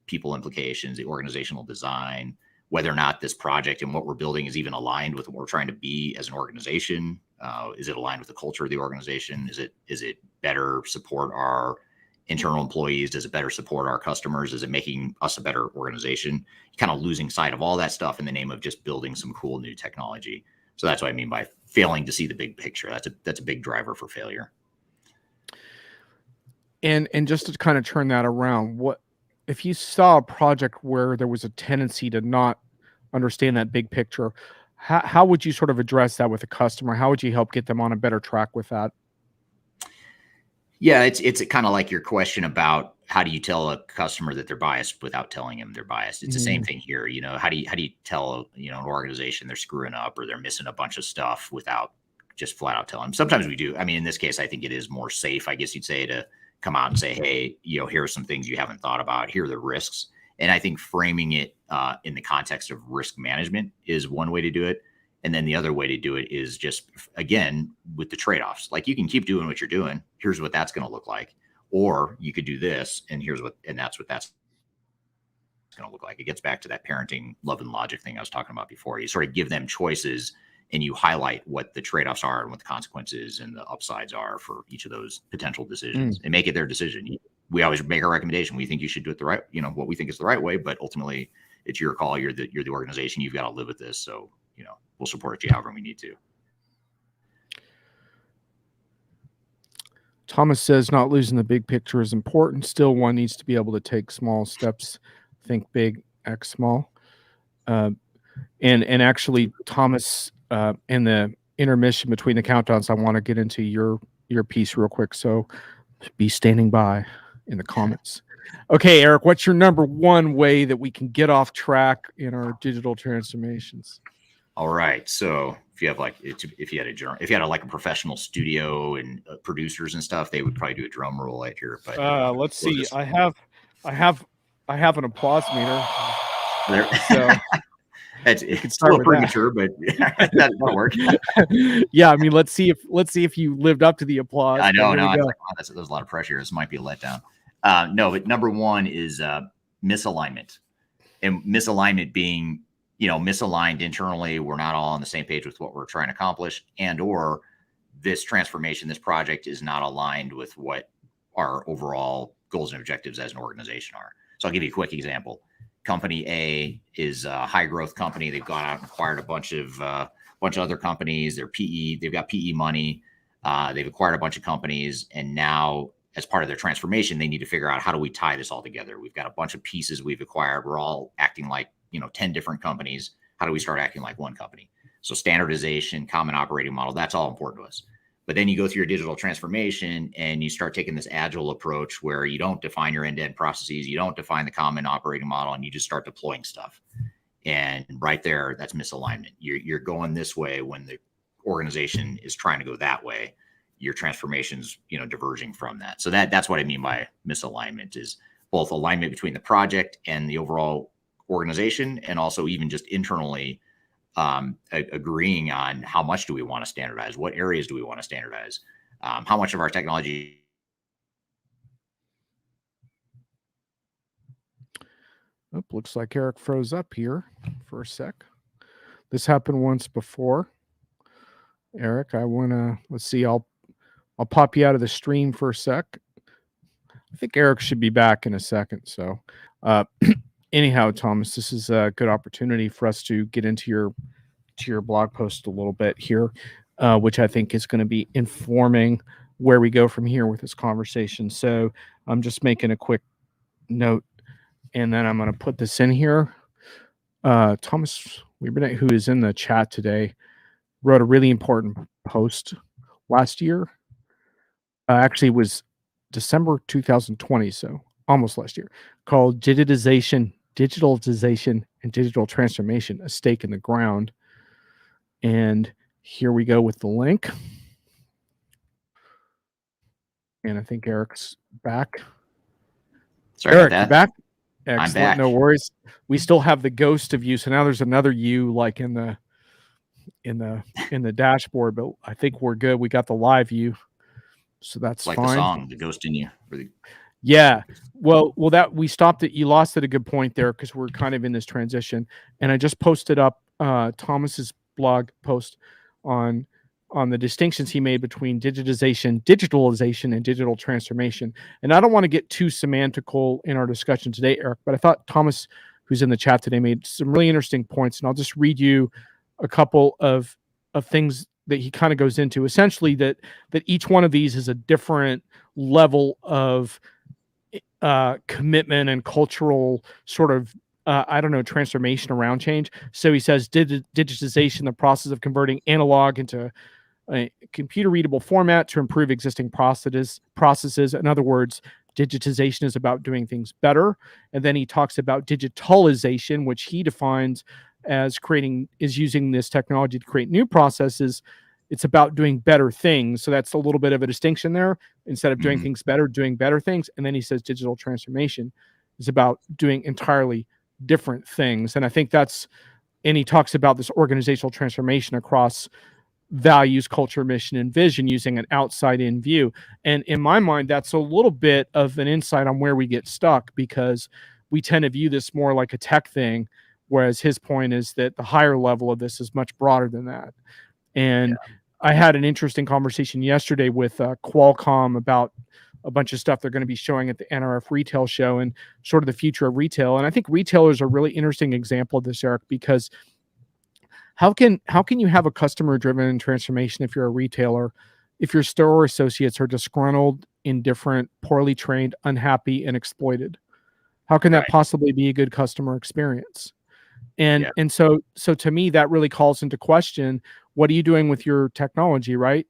Speaker 2: people implications, the organizational design, whether or not this project and what we're building is even aligned with what we're trying to be as an organization. Is it aligned with the culture of the organization? Is it better support our internal employees? Does it better support our customers? Is it making us a better organization? You're kind of losing sight of all that stuff in the name of just building some cool new technology. So that's what I mean by failing to see the big picture. That's a big driver for failure.
Speaker 1: And just to kind of turn that around, what if you saw a project where there was a tendency to not understand that big picture? How would you sort of address that with a customer? How would you help get them on a better track with that?
Speaker 2: Yeah, it's kind of like your question about how do you tell a customer that they're biased without telling them they're biased. It's the same thing here. How do you tell an organization they're screwing up or they're missing a bunch of stuff without just flat out telling them. Sometimes we do. I mean, in this case, I think it is more safe, I guess you'd say, to come out and say, hey, here are some things you haven't thought about. Here are the risks. And I think framing it in the context of risk management is one way to do it. And then the other way to do it is just, again, with the trade-offs. Like, you can keep doing what you're doing. Here's what that's going to look like. Or you could do this, and that's what that's going to look like. It gets back to that parenting love and logic thing I was talking about before. You sort of give them choices and you highlight what the trade-offs are and what the consequences and the upsides are for each of those potential decisions and make it their decision. We always make a recommendation. We think you should do it the right, what we think is the right way, but ultimately it's your call. You're the organization. You've got to live with this. So, we'll support you however we need to.
Speaker 1: Thomas says not losing the big picture is important. Still, one needs to be able to take small steps, think big, act small. And actually, Thomas, in the intermission between the countdowns, I want to get into your piece real quick. So be standing by in the comments. Okay, Eric, what's your number one way that we can get off track in our digital transformations?
Speaker 2: All right. So if you have if you had a professional studio and producers and stuff, they would probably do a drum roll right here. But
Speaker 1: let's see. I have an applause meter.
Speaker 2: There.
Speaker 1: So
Speaker 2: it's still premature, but that'll work.
Speaker 1: Yeah, I mean, let's see if you lived up to the applause.
Speaker 2: I know. No, there's a lot of pressure. This might be a letdown. No, but number one is misalignment, and misalignment being, misaligned internally. We're not all on the same page with what we're trying to accomplish, or this transformation, this project is not aligned with what our overall goals and objectives as an organization are. So I'll give you a quick example. Company A is a high growth company. They've gone out and acquired a bunch of other companies. They're PE. They've got PE money. They've acquired a bunch of companies, and now, as part of their transformation, they need to figure out, how do we tie this all together? We've got a bunch of pieces we've acquired. We're all acting like 10 different companies. How do we start acting like one company? So standardization, common operating model, that's all important to us. But then you go through your digital transformation and you start taking this agile approach where you don't define your end-to-end processes, you don't define the common operating model, and you just start deploying stuff. And right there, that's misalignment. You're going this way when the organization is trying to go that way. Your transformation's, diverging from that. So that's what I mean by misalignment, is both alignment between the project and the overall organization, and also even just internally agreeing on how much do we want to standardize, what areas do we want to standardize, how much of our technology.
Speaker 1: Oh, looks like Eric froze up here for a sec. This happened once before. Eric, let's see, I'll pop you out of the stream for a sec. I think Eric should be back in a second. So anyhow, Thomas, this is a good opportunity for us to get into your blog post a little bit here, which I think is going to be informing where we go from here with this conversation. So I'm just making a quick note, and then I'm going to put this in here. Thomas Webernet, who is in the chat today, wrote a really important post last year. Actually, it was December 2020, so almost last year, called Digitalization, and Digital Transformation, a Stake in the Ground. And here we go with the link. And I think Eric's back.
Speaker 2: Sorry
Speaker 1: Eric,
Speaker 2: about that.
Speaker 1: You back? Excellent.
Speaker 2: I'm back.
Speaker 1: No worries. We still have the ghost of you, so now there's another you like in the dashboard, but I think we're good. We got the live view, so that's
Speaker 2: like
Speaker 1: fine.
Speaker 2: The song, The Ghost in You. Really.
Speaker 1: Yeah. Well, that we stopped it. You lost at a good point there because we're kind of in this transition. And I just posted up Thomas's blog post on the distinctions he made between digitalization, and digital transformation. And I don't want to get too semantical in our discussion today, Eric, but I thought Thomas, who's in the chat today, made some really interesting points. And I'll just read you a couple of things that he kind of goes into. Essentially, that each one of these is a different level of commitment and cultural sort of transformation around change. So he says digitization, the process of converting analog into a computer readable format to improve existing processes. In other words, digitization is about doing things better. And then he talks about digitalization, which he defines as using this technology to create new processes. It's about doing better things. So that's a little bit of a distinction there. Instead of doing things better, doing better things. And then he says digital transformation is about doing entirely different things. And I think and he talks about this organizational transformation across values, culture, mission, and vision using an outside-in view. And in my mind, that's a little bit of an insight on where we get stuck, because we tend to view this more like a tech thing, whereas his point is that the higher level of this is much broader than that. And I had an interesting conversation yesterday with Qualcomm about a bunch of stuff they're going to be showing at the NRF retail show and sort of the future of retail. And I think retailers are a really interesting example of this, Eric, because how can you have a customer-driven transformation if you're a retailer, if your store associates are disgruntled, indifferent, poorly trained, unhappy, and exploited? How can that possibly be a good customer experience? And so to me, that really calls into question, what are you doing with your technology, right?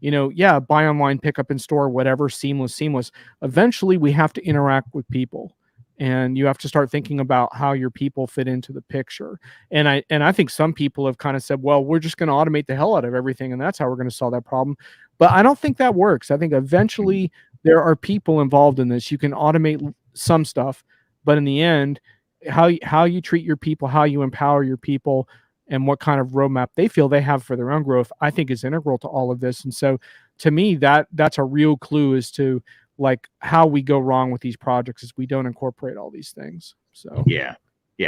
Speaker 1: Buy online, pick up in store, whatever, seamless. Eventually, we have to interact with people. And you have to start thinking about how your people fit into the picture. And I think some people have kind of said, well, we're just going to automate the hell out of everything, and that's how we're going to solve that problem. But I don't think that works. I think eventually there are people involved in this. You can automate some stuff, but in the end, how you treat your people, how you empower your people, and what kind of roadmap they feel they have for their own growth, I think is integral to all of this. And so to me, that's a real clue as to like how we go wrong with these projects is we don't incorporate all these things. So
Speaker 2: yeah,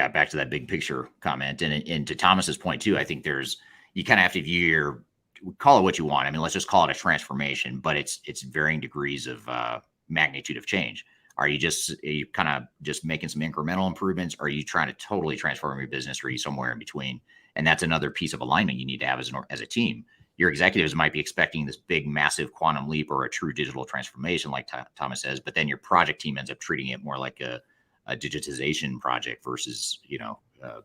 Speaker 2: back to that big picture comment, and to Thomas's point too, I think you kind of have to view call it what you want. I mean, let's just call it a transformation, but it's varying degrees of magnitude of change. Are you kind of just making some incremental improvements? Or are you trying to totally transform your business? Or are you somewhere in between? And that's another piece of alignment you need to have as a team. Your executives might be expecting this big, massive quantum leap or a true digital transformation, like Thomas says, but then your project team ends up treating it more like a digitization project versus,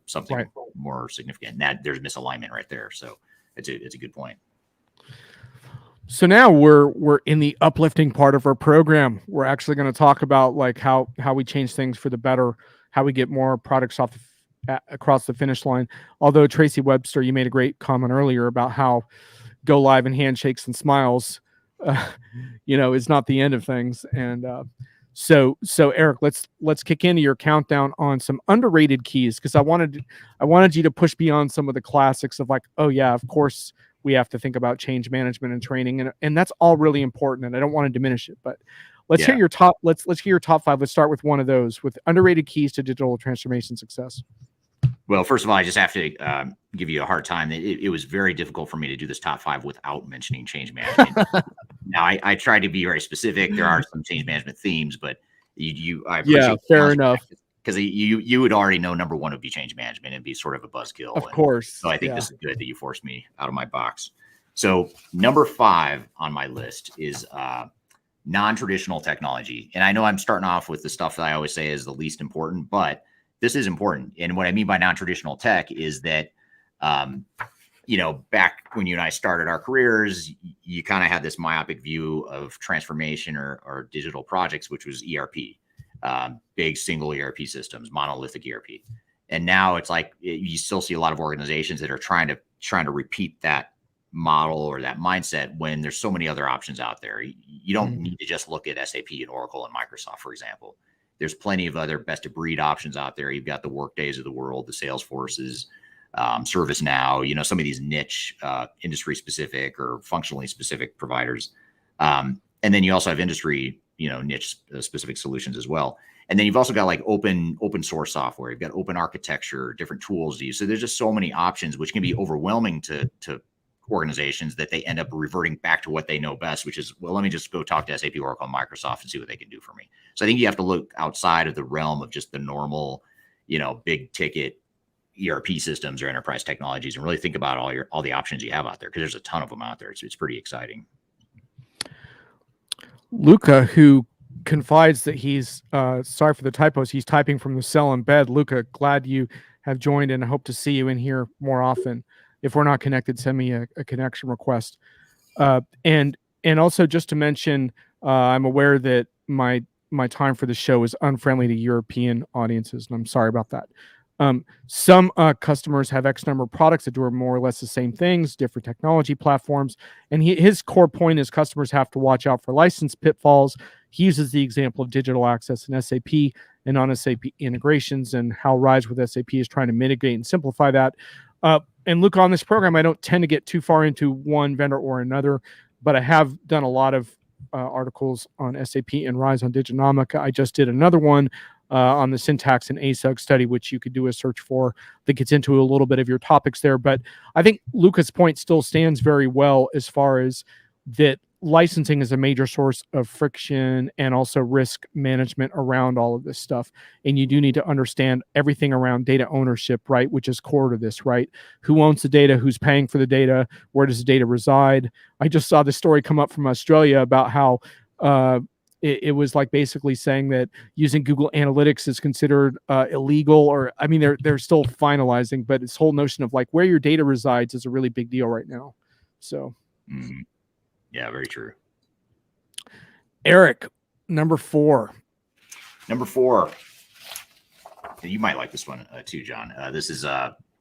Speaker 2: something more significant. And that there's misalignment right there. So it's a good point.
Speaker 1: So now we're in the uplifting part of our program. We're actually going to talk about like how we change things for the better, how we get more products across the finish line. Although Tracy Webster, you made a great comment earlier about how go live and handshakes and smiles, is not the end of things. And so Eric, let's kick into your countdown on some underrated keys, because I wanted you to push beyond some of the classics of like, oh yeah, of course we have to think about change management and training, and that's all really important, and I don't want to diminish it, but let's hear your top. Let's hear your top 5. Let's start with one of those, with underrated keys to digital transformation success.
Speaker 2: Well, first of all, I just have to give you a hard time. It was very difficult for me to do this top 5 without mentioning change management. Now, I tried to be very specific. There are some change management themes, but I appreciate
Speaker 1: fair enough.
Speaker 2: Because you would already know number 1 would be change management and be sort of a buzzkill.
Speaker 1: Of course.
Speaker 2: So I think this is good that you forced me out of my box. So number 5 on my list is non-traditional technology. And I know I'm starting off with the stuff that I always say is the least important, but this is important. And what I mean by non-traditional tech is that, back when you and I started our careers, you kind of had this myopic view of transformation or digital projects, which was ERP, big single ERP systems, monolithic ERP. And now it's like you still see a lot of organizations that are trying to repeat that model or that mindset when there's so many other options out there. You don't need to just look at SAP and Oracle and Microsoft, for example. There's plenty of other best of breed options out there. You've got the Workdays of the world, the Salesforces, ServiceNow, some of these niche industry specific or functionally specific providers. And then you also have industry, niche specific solutions as well. And then you've also got like open source software. You've got open architecture, different tools to use. So there's just so many options, which can be overwhelming to organizations that they end up reverting back to what they know best, which is, well, let me just go talk to SAP, Oracle, and Microsoft and see what they can do for me. So I think you have to look outside of the realm of just the normal, big ticket ERP systems or enterprise technologies and really think about all the options you have out there, because there's a ton of them out there. It's pretty exciting.
Speaker 1: Luca, who confides that he's sorry for the typos, he's typing from the cell in bed. Luca, glad you have joined and I hope to see you in here more often. If we're not connected, send me a connection request. And also just to mention, I'm aware that my time for the show is unfriendly to European audiences, and I'm sorry about that. Some customers have X number of products that do more or less the same things, different technology platforms. And his core point is customers have to watch out for license pitfalls. He uses the example of digital access and SAP and non-SAP integrations, and how Rise with SAP is trying to mitigate and simplify that. And look, on this program, I don't tend to get too far into one vendor or another, but I have done a lot of articles on SAP and Rise on Diginomica. I just did another one on the syntax and ASUG study, which you could do a search for, that gets into a little bit of your topics there. But I think Luca's point still stands very well, as far as that licensing is a major source of friction and also risk management around all of this stuff. And you do need to understand everything around data ownership, right? Which is core to this, right? Who owns the data? Who's paying for the data? Where does the data reside? I just saw this story come up from Australia about how it was like basically saying that using Google Analytics is considered illegal, or I mean, they're still finalizing, but this whole notion of like where your data resides is a really big deal right now. So.
Speaker 2: Mm-hmm. Yeah, very true.
Speaker 1: Eric, number 4.
Speaker 2: Number 4. You might like this one too, John. This is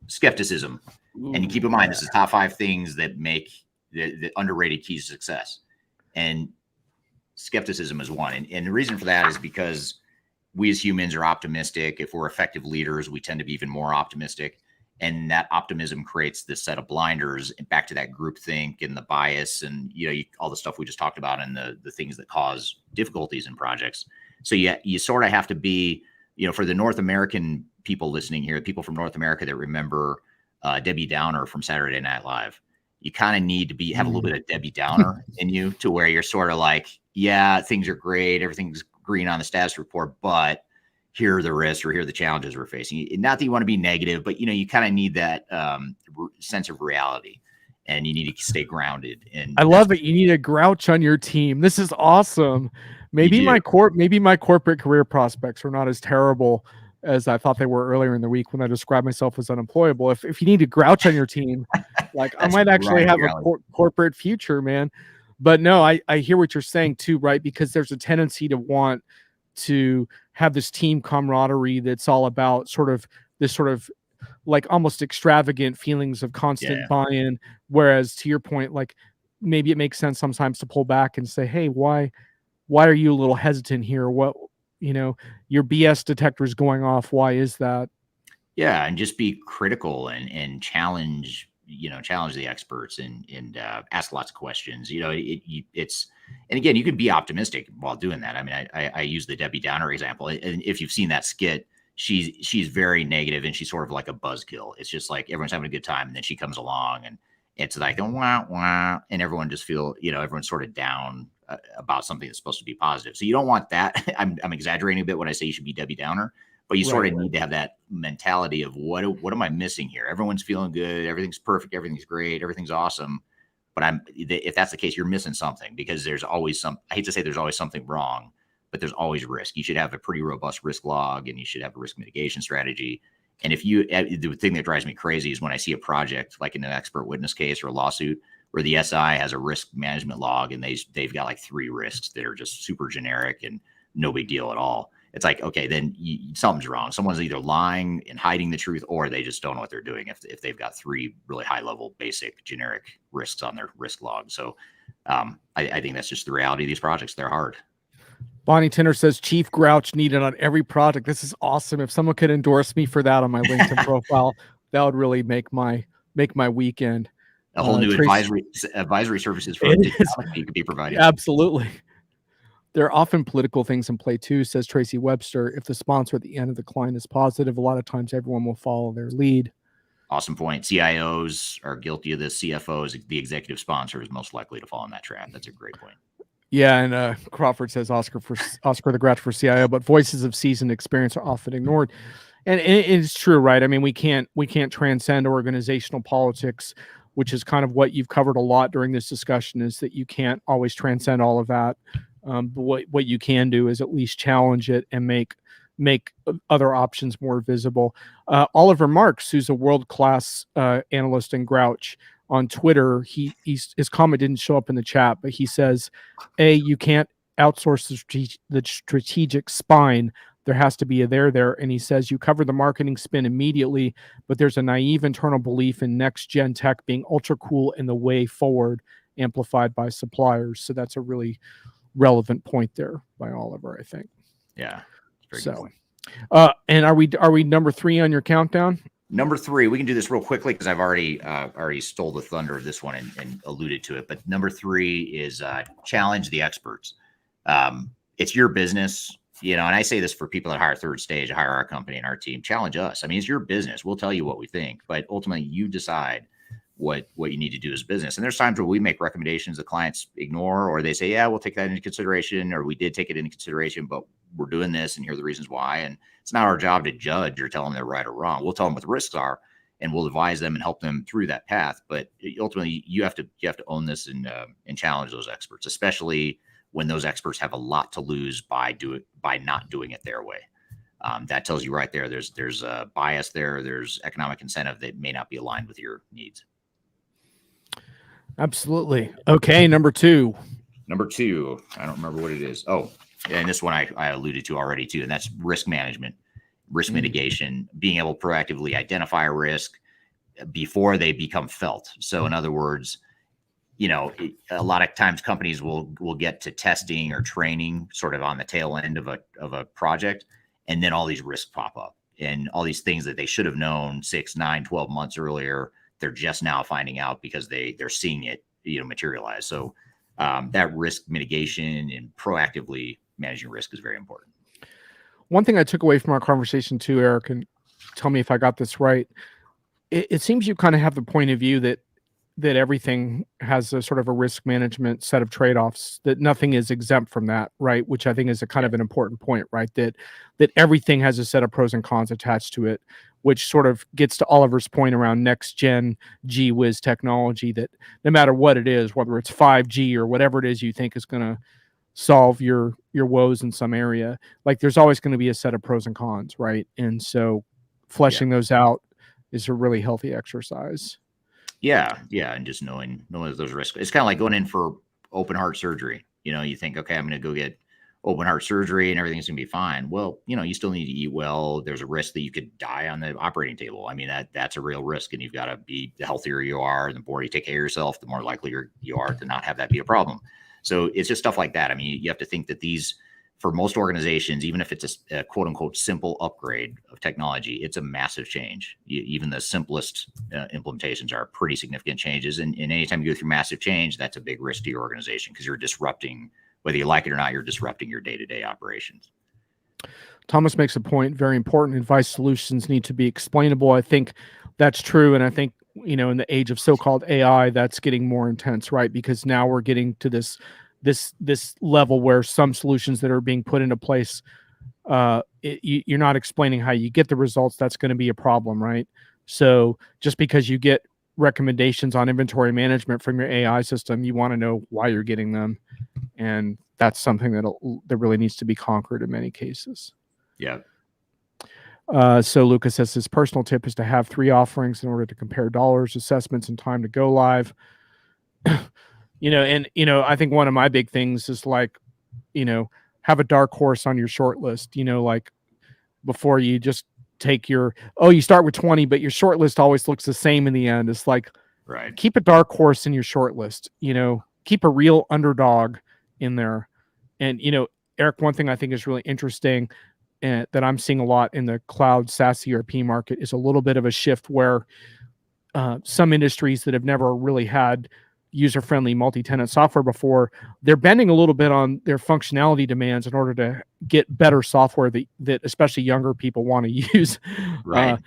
Speaker 2: skepticism. Ooh, and you keep in mind, this is top 5 things that make the underrated keys to success. And skepticism is one. And the reason for that is because we as humans are optimistic. If we're effective leaders, we tend to be even more optimistic. And that optimism creates this set of blinders, and back to that groupthink and the bias and, all the stuff we just talked about, and the things that cause difficulties in projects. So you sort of have to be, for the North American people listening here, people from North America that remember Debbie Downer from Saturday Night Live, you kind of need to have a little bit of Debbie Downer in you, to where you're sort of like, yeah, things are great, everything's green on the status report, but here are the risks, or here are the challenges we're facing. Not that you want to be negative, but you kind of need that sense of reality, and you need to stay grounded. And
Speaker 1: I love it. You need a grouch on your team. This is awesome. Maybe my corporate career prospects are not as terrible as I thought they were earlier in the week when I described myself as unemployable. If you need a grouch on your team, like I might actually have a corporate future, man. But no, I hear what you're saying too, right? Because there's a tendency to want to have this team camaraderie that's all about sort of like almost extravagant feelings of constant buy-in. Whereas to your point, like maybe it makes sense sometimes to pull back and say, hey, why are you a little hesitant here? What, your BS detector is going off. Why is that?
Speaker 2: Yeah. And just be critical and challenge the experts and ask lots of questions. It's, and again, you could be optimistic while doing that. I mean, I use the Debbie Downer example, and if you've seen that skit, she's very negative, and she's sort of like a buzzkill. It's just like everyone's having a good time, and then she comes along, and it's like wah wah, and everyone just everyone's sort of down about something that's supposed to be positive. So you don't want that. I'm exaggerating a bit when I say you should be Debbie Downer. But you sort of need to have that mentality of what am I missing here? Everyone's feeling good. Everything's perfect. Everything's great. Everything's awesome. But if that's the case, you're missing something, because there's always I hate to say there's always something wrong, but there's always risk. You should have a pretty robust risk log, and you should have a risk mitigation strategy. And the thing that drives me crazy is when I see a project like in an expert witness case or a lawsuit where the SI has a risk management log, and they've got like 3 risks that are just super generic and no big deal at all. It's like, okay, then something's wrong. Someone's either lying and hiding the truth, or they just don't know what they're doing if they've got 3 really high level, basic, generic risks on their risk log. So I think that's just the reality of these projects. They're hard.
Speaker 1: Bonnie Tinner says, Chief Grouch needed on every project. This is awesome. If someone could endorse me for that on my LinkedIn profile, that would really make my weekend.
Speaker 2: A whole new advisory services for you could be providing.
Speaker 1: Absolutely. There are often political things in play too, says Tracy Webster. If the sponsor at the end of the client is positive, a lot of times everyone will follow their lead.
Speaker 2: Awesome point. CIOs are guilty of this. CFOs, the executive sponsor, is most likely to fall in that trap. That's a great point.
Speaker 1: Yeah, and Crawford says Oscar the Grouch for CIO, but voices of seasoned experience are often ignored. And it's true, right? I mean, we can't transcend organizational politics, which is kind of what you've covered a lot during this discussion, is that you can't always transcend all of that. But what you can do is at least challenge it and make make other options more visible. Oliver Marks, who's a world-class analyst and grouch on Twitter, his comment didn't show up in the chat, but he says, you can't outsource the strategic spine. There has to be a there. And he says, you cover the marketing spin immediately, but there's a naive internal belief in next gen tech being ultra cool and the way forward, amplified by suppliers. So that's a really relevant point there by Oliver, I think.
Speaker 2: Yeah.
Speaker 1: So, and are we number 3 on your countdown?
Speaker 2: Number 3, we can do this real quickly because I've already stole the thunder of this one and alluded to it. But number 3 is challenge the experts. It's your business, and I say this for people that hire Third Stage, hire our company and our team. Challenge us. I mean, it's your business. We'll tell you what we think, but ultimately you decide what you need to do as business. And there's times where we make recommendations the clients ignore, or they say, yeah, we'll take that into consideration, or we did take it into consideration, but we're doing this and here are the reasons why. And it's not our job to judge or tell them they're right or wrong. We'll tell them what the risks are and we'll advise them and help them through that path. But ultimately you have to own this and challenge those experts, especially when those experts have a lot to lose by not doing it their way. That tells you right there, there's a bias there. There's economic incentive that may not be aligned with your needs.
Speaker 1: Absolutely. Okay. Number 2,
Speaker 2: I don't remember what it is. Oh, and this one I alluded to already too, and that's risk management, risk mitigation, being able to proactively identify a risk before they become felt. So in other words, a lot of times companies will get to testing or training sort of on the tail end of a project, and then all these risks pop up and all these things that they should have known 6, 9, 12 months earlier. They're just now finding out because they're seeing it, materialize. So that risk mitigation and proactively managing risk is very important.
Speaker 1: One thing I took away from our conversation too, Eric, and tell me if I got this right. It seems you kind of have the point of view that everything has a sort of a risk management set of trade-offs, that nothing is exempt from that, right? Which I think is a kind of an important point, right? That everything has a set of pros and cons attached to it, which sort of gets to Oliver's point around next gen gee whiz technology, that no matter what it is, whether it's 5G or whatever it is you think is going to solve your woes in some area, like there's always going to be a set of pros and cons, right? And so fleshing those out is a really healthy exercise.
Speaker 2: Yeah. And just knowing those risks. It's kind of like going in for open heart surgery. You think, okay, I'm going to go get open heart surgery and everything's going to be fine. Well, you still need to eat well. There's a risk that you could die on the operating table. I mean, that's a real risk, and you've got to be, the healthier you are, the more you take care of yourself, the more likely you are to not have that be a problem. So it's just stuff like that. I mean, you have to think that these, for most organizations, even if it's a quote unquote simple upgrade of technology, it's a massive change. Even the simplest implementations are pretty significant changes. And anytime you go through massive change, that's a big risk to your organization, because you're disrupting, whether you like it or not, you're disrupting your day-to-day operations.
Speaker 1: Thomas makes a point, very important. Advice solutions need to be explainable. I think that's true. And I think, in the age of so-called AI, that's getting more intense, right? Because now we're getting to this level where some solutions that are being put into place, you're not explaining how you get the results. That's going to be a problem, right? So just because you get recommendations on inventory management from your AI system, you want to know why you're getting them. And that's something that really needs to be conquered in many cases.
Speaker 2: Yeah.
Speaker 1: So Lucas says his personal tip is to have 3 offerings in order to compare dollars, assessments, and time to go live. I think one of my big things is like, have a dark horse on your short list, like before you just take you start with 20, but your short list always looks the same in the end. It's like,
Speaker 2: right.
Speaker 1: Keep a dark horse in your short list, keep a real underdog in there. And, Eric, one thing I think is really interesting that I'm seeing a lot in the cloud SaaS ERP market is a little bit of a shift where some industries that have never really had user-friendly multi-tenant software before, they're bending a little bit on their functionality demands in order to get better software that especially younger people want to use.
Speaker 2: Right.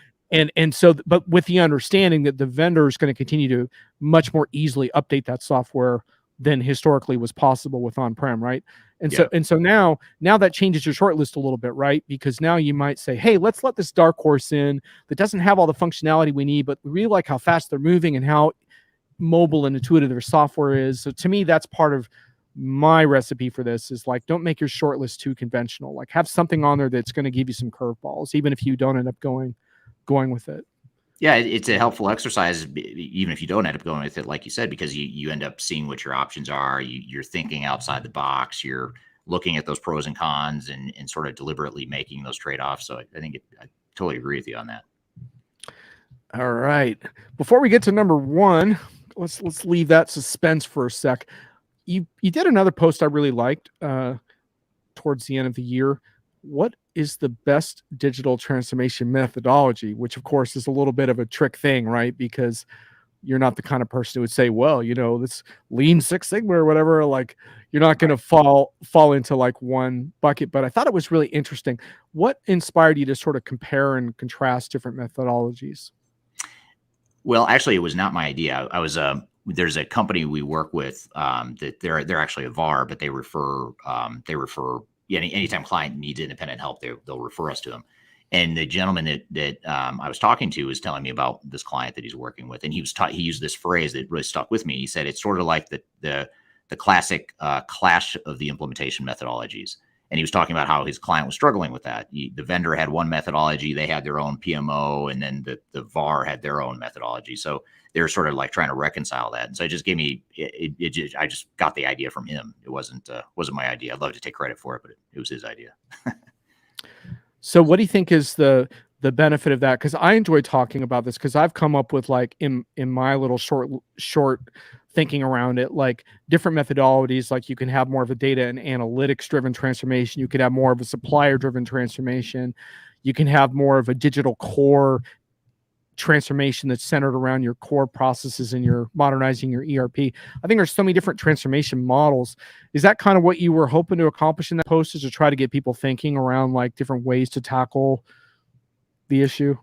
Speaker 1: But with the understanding that the vendor is going to continue to much more easily update that software than historically was possible with on-prem, right? And so now that changes your short list a little bit, right? Because now you might say, hey, let's let this dark horse in that doesn't have all the functionality we need, but we really like how fast they're moving and how mobile and intuitive their software is. So to me, that's part of my recipe for this is like, don't make your short list too conventional. Like have something on there that's going to give you some curveballs, even if you don't end up going with it.
Speaker 2: Yeah, it's a helpful exercise, even if you don't end up going with it, like you said, because you end up seeing what your options are. You're thinking outside the box. You're looking at those pros and cons and sort of deliberately making those trade-offs. So I think I totally agree with you on that.
Speaker 1: All right. Before we get to number one, let's leave that suspense for a sec. You did another post I really liked towards the end of the year. What is the best digital transformation methodology? Which, of course, is a little bit of a trick thing, right? Because you're not the kind of person who would say, well, this Lean Six Sigma or whatever. Like, you're not going to fall into like one bucket. But I thought it was really interesting. What inspired you to sort of compare and contrast different methodologies?
Speaker 2: Well, actually, it was not my idea. I was there's a company we work with that they're actually a VAR, but they refer anytime client needs independent help, they'll refer us to them. And the gentleman that I was talking to was telling me about this client that he's working with, and he used this phrase that really stuck with me. He said it's sort of like the classic clash of the implementation methodologies. And he was talking about how his client was struggling with that. The vendor had one methodology, they had their own PMO, and then the VAR had their own methodology. So they were sort of like trying to reconcile that. And so it just gave me, I just got the idea from him. It wasn't my idea. I'd love to take credit for it, but it was his idea.
Speaker 1: So what do you think is the benefit of that? Because I enjoy talking about this because I've come up with like in my little short thinking around it, like different methodologies. Like you can have more of a data and analytics driven transformation. You could have more of a supplier driven transformation. You can have more of a digital core transformation that's centered around your core processes and you're modernizing your ERP. I think there's so many different transformation models. Is that kind of what you were hoping to accomplish in that post, is to try to get people thinking around like different ways to tackle the issue?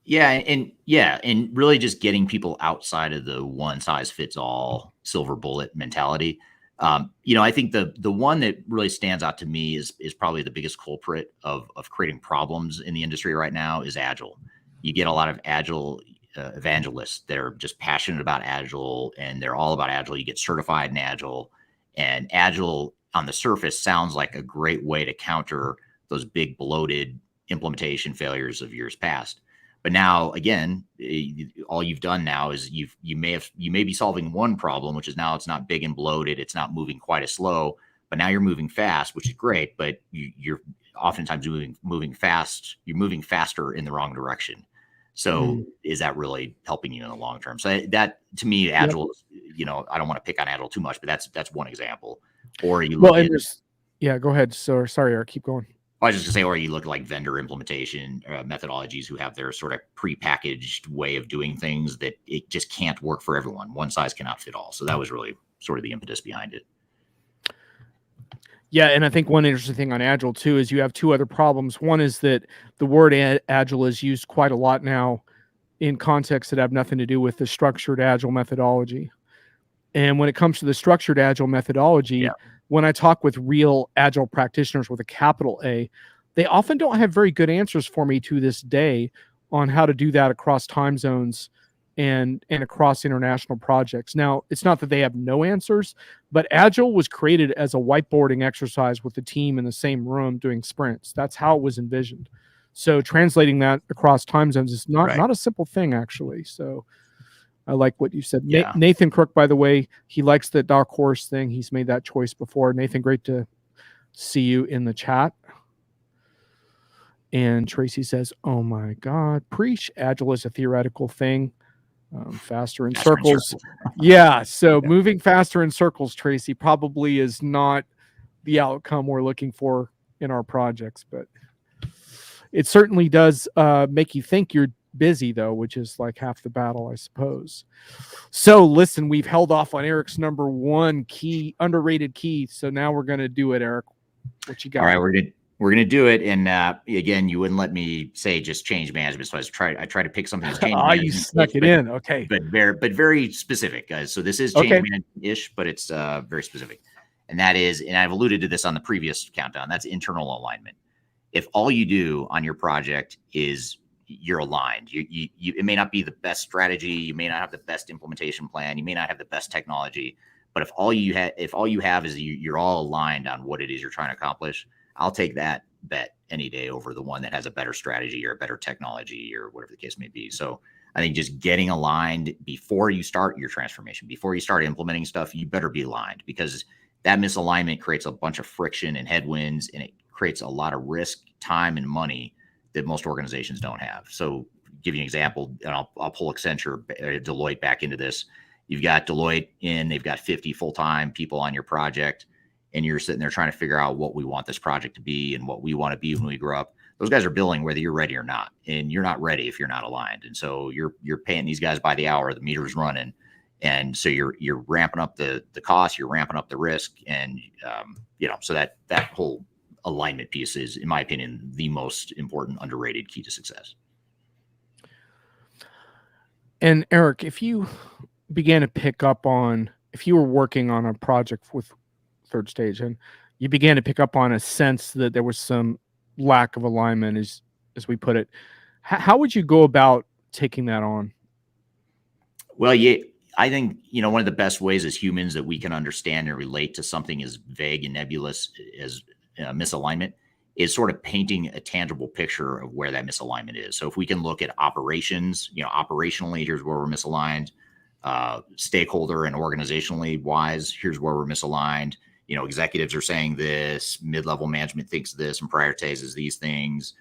Speaker 2: Yeah, and really just getting people outside of the one size fits all silver bullet mentality. I think the one that really stands out to me is probably the biggest culprit of creating problems in the industry right now is Agile. You get a lot of Agile evangelists that are just passionate about Agile, and they're all about Agile. You get certified in Agile, and Agile on the surface sounds like a great way to counter those big bloated implementation failures of years past. But now, again, all you've done now is you may be solving one problem, which is now it's not big and bloated, it's not moving quite as slow, but now you're moving fast, which is great. But you're oftentimes moving fast. You're moving faster in the wrong direction. So is that really helping you in the long term? So that, to me, Agile, I don't want to pick on Agile too much, but that's one example. Or you look
Speaker 1: go ahead. So sorry, Eric, keep going.
Speaker 2: I was just gonna say, or you look at like vendor implementation methodologies who have their sort of prepackaged way of doing things that it just can't work for everyone. One size cannot fit all. So that was really sort of the impetus behind it.
Speaker 1: Yeah, and I think one interesting thing on Agile too is you have two other problems. One is that the word Agile is used quite a lot now in contexts that have nothing to do with the structured Agile methodology. And when it comes to the structured Agile methodology, when I talk with real Agile practitioners with a capital A, they often don't have very good answers for me to this day on how to do that across time zones and across international projects. Now, it's not that they have no answers, but Agile was created as a whiteboarding exercise with the team in the same room doing sprints. That's how it was envisioned. So translating that across time zones is not a simple thing, actually. So I like what you said. Yeah. Nathan Crook, by the way, he likes the dark horse thing. He's made that choice before. Nathan, great to see you in the chat. And Tracy says, oh my God, preach. Agile is a theoretical thing. Faster in circles. Yeah. So moving faster in circles, Tracy, probably is not the outcome we're looking for in our projects, but it certainly does make you think you're busy, though, which is like half the battle, I suppose. So listen, we've held off on Eric's number one key, underrated key. So now we're going to do it, Eric. What you got?
Speaker 2: All right, we're gonna do it. And again, you wouldn't let me say just change management, so I try to pick something that's change management.
Speaker 1: You snuck it in, okay.
Speaker 2: But very specific, guys. So this is change management-ish, but it's very specific. And that is, and I've alluded to this on the previous countdown, that's internal alignment. If all you do on your project is you're aligned, it may not be the best strategy, you may not have the best implementation plan, you may not have the best technology, But if all you have is you're all aligned on what it is you're trying to accomplish, I'll take that bet any day over the one that has a better strategy or a better technology or whatever the case may be. So I think just getting aligned before you start your transformation, before you start implementing stuff, you better be aligned, because that misalignment creates a bunch of friction and headwinds, and it creates a lot of risk, time, and money that most organizations don't have. So give you an example, and I'll pull Accenture, Deloitte back into this. You've got Deloitte in, they've got 50 full-time people on your project, and you're sitting there trying to figure out what we want this project to be and what we want to be when we grow up. Those guys are billing whether you're ready or not, and you're not ready if you're not aligned. And so you're paying these guys by the hour, the meter's running. And so you're ramping up the cost, you're ramping up the risk. And, so that whole alignment piece is, in my opinion, the most important, underrated key to success.
Speaker 1: And Eric, if you began to pick up on, if you were working on a project with Third Stage and you began to pick up on a sense that there was some lack of alignment, as we put it, how would you go about taking that on?
Speaker 2: Well, yeah, I think, one of the best ways as humans that we can understand and relate to something as vague and nebulous as misalignment is sort of painting a tangible picture of where that misalignment is. So if we can look at operations, operationally, here's where we're misaligned, stakeholder and organizationally wise, here's where we're misaligned. Executives are saying this, mid-level management thinks this and prioritizes these things.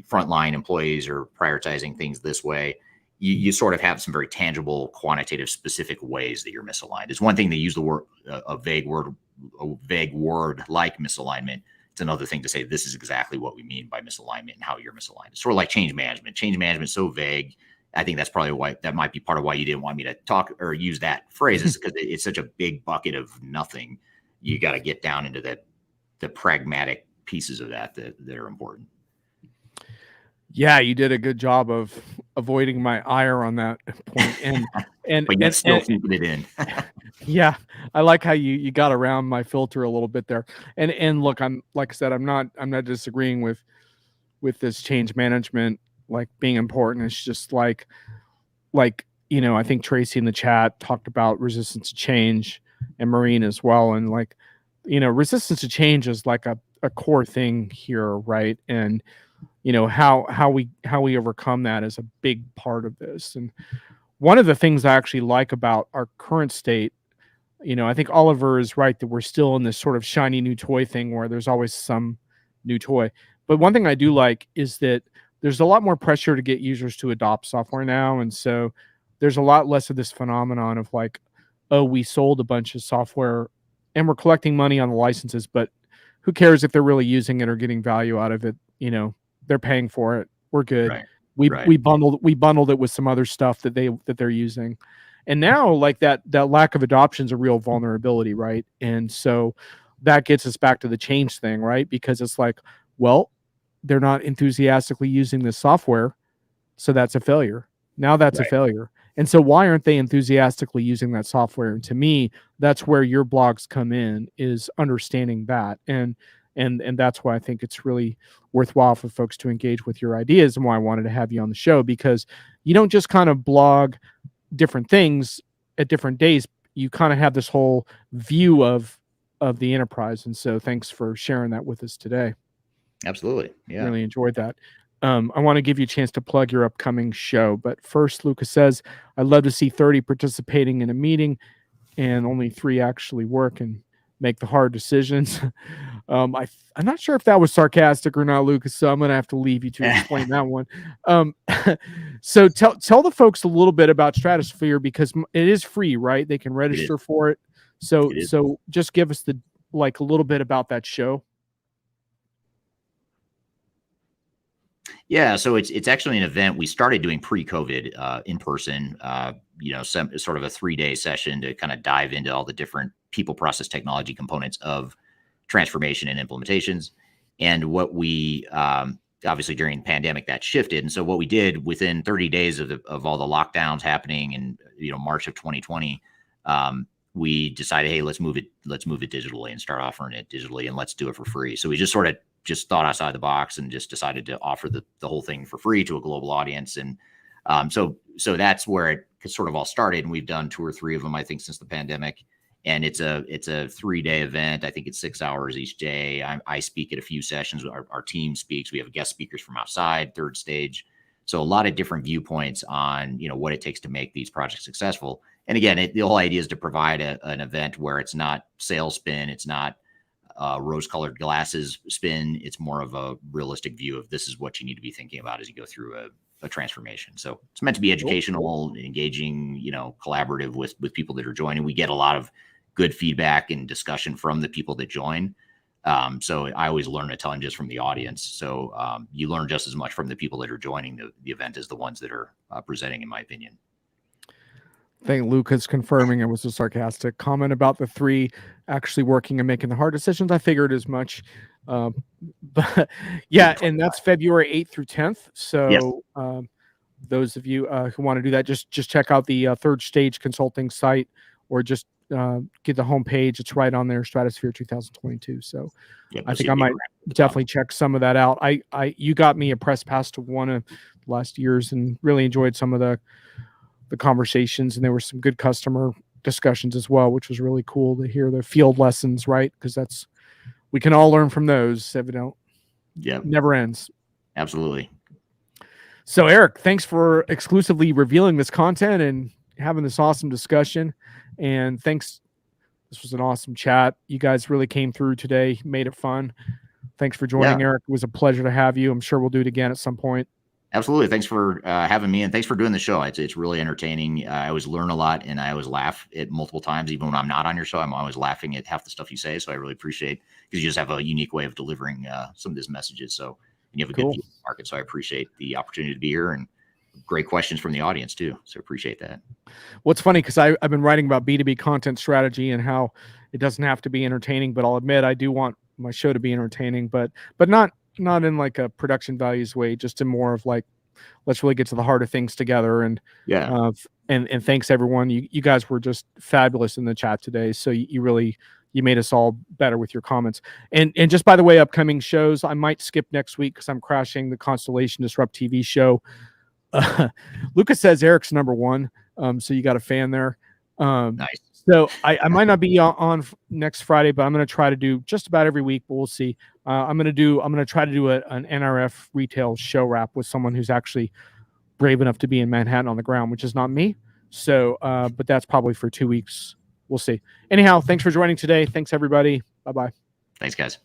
Speaker 2: Frontline employees are prioritizing things this way. You sort of have some very tangible, quantitative, specific ways that you're misaligned. It's one thing to use the word, a vague word like misalignment. It's another thing to say, this is exactly what we mean by misalignment and how you're misaligned. It's sort of like change management. Change management is so vague. I think that's probably why, that might be part of why you didn't want me to talk or use that phrase, is because it's such a big bucket of nothing. You got to get down into the pragmatic pieces of that are important.
Speaker 1: Yeah, you did a good job of avoiding my ire on that point, and
Speaker 2: but yet still keeping it in.
Speaker 1: Yeah, I like how you got around my filter a little bit there. And look, I'm, like I said, I'm not disagreeing with this change management like being important. It's just like I think Tracy in the chat talked about resistance to change, and Maureen as well, and resistance to change is like a core thing here, right? And how we overcome that is a big part of this. And one of the things I actually like about our current state, I think Oliver is right that we're still in this sort of shiny new toy thing where there's always some new toy. But one thing I do like is that there's a lot more pressure to get users to adopt software now. And so there's a lot less of this phenomenon of like, oh, we sold a bunch of software and we're collecting money on the licenses, but who cares if they're really using it or getting value out of it? They're paying for it. We're good.
Speaker 2: Right.
Speaker 1: We bundled it with some other stuff that they're using. And now like that lack of adoption is a real vulnerability, right? And so that gets us back to the change thing, right? Because it's like, well, they're not enthusiastically using this software, so that's a failure. Now that's a failure. And so why aren't they enthusiastically using that software? And to me, that's where your blogs come in, is understanding that. And that's why I think it's really worthwhile for folks to engage with your ideas, and why I wanted to have you on the show, because you don't just kind of blog different things at different days. You kind of have this whole view of the enterprise. And so thanks for sharing that with us today.
Speaker 2: Absolutely. Yeah.
Speaker 1: Really enjoyed that. I want to give you a chance to plug your upcoming show. But first, Lucas says, I'd love to see 30 participating in a meeting and only 3 actually work and make the hard decisions. I'm not sure if that was sarcastic or not, Lucas, so I'm going to have to leave you to explain that one. So tell the folks a little bit about Stratosphere, because it is free, right? They can register for it. So just give us a little bit about that show.
Speaker 2: Yeah, so it's actually an event we started doing pre-COVID in person. Sort of a 3-day session to kind of dive into all the different people, process, technology components of transformation and implementations. And what we obviously during the pandemic that shifted, and so what we did within 30 days of all the lockdowns happening in March of 2020, we decided, hey, let's move it digitally and start offering it digitally, and let's do it for free. So we just sort of thought outside the box and just decided to offer the whole thing for free to a global audience. And so that's where it sort of all started. And we've done 2 or 3 of them, I think, since the pandemic. And it's a 3-day event. I think it's 6 hours each day. I speak at a few sessions. Our team speaks. We have guest speakers from outside, third stage. So a lot of different viewpoints on, what it takes to make these projects successful. And again, the whole idea is to provide an event where it's not sales spin. It's not rose-colored glasses spin. It's more of a realistic view of this is what you need to be thinking about as you go through a transformation. So it's meant to be educational, engaging, collaborative with people that are joining. We get a lot of good feedback and discussion from the people that join. So I always learn a ton just from the audience. So you learn just as much from the people that are joining the event as the ones that are presenting, in my opinion.
Speaker 1: I think Luca's confirming it was a sarcastic comment about the 3 actually working and making the hard decisions. I figured as much. But yeah, and that's February 8th through 10th. So yes. Those of you who want to do that, just check out the Third Stage Consulting site, or just get the homepage. It's right on there, Stratosphere 2022. So I think I might definitely check some of that out. You got me a press pass to one of last year's and really enjoyed some of the conversations, and there were some good customer discussions as well, which was really cool to hear the field lessons, right? Because we can all learn from those if it don't.
Speaker 2: Yeah,
Speaker 1: never ends.
Speaker 2: Absolutely.
Speaker 1: So Eric, thanks for exclusively revealing this content and having this awesome discussion. And thanks. This was an awesome chat. You guys really came through today, made it fun. Thanks for joining, Eric. It was a pleasure to have you. I'm sure we'll do it again at some point.
Speaker 2: Absolutely. Thanks for having me, and thanks for doing the show. It's really entertaining. I always learn a lot, and I always laugh at multiple times. Even when I'm not on your show, I'm always laughing at half the stuff you say. So I really appreciate, because you just have a unique way of delivering some of these messages. So, and you have a good view of the market. So I appreciate the opportunity to be here, and great questions from the audience too. So appreciate that.
Speaker 1: Well, it's funny because I've been writing about B2B content strategy and how it doesn't have to be entertaining, but I'll admit I do want my show to be entertaining, but not in like a production values way, just in more of like, let's really get to the heart of things together. And and thanks everyone. You guys were just fabulous in the chat today. So you made us all better with your comments. And just by the way, upcoming shows, I might skip next week because I'm crashing the Constellation Disrupt TV show. Lucas says Eric's number 1. So you got a fan there.
Speaker 2: Nice.
Speaker 1: So I might not be on next Friday, but I'm going to try to do just about every week, but we'll see. I'm going to try to do an NRF retail show wrap with someone who's actually brave enough to be in Manhattan on the ground, which is not me. So, but that's probably for 2 weeks. We'll see. Anyhow, thanks for joining today. Thanks everybody. Bye-bye.
Speaker 2: Thanks guys.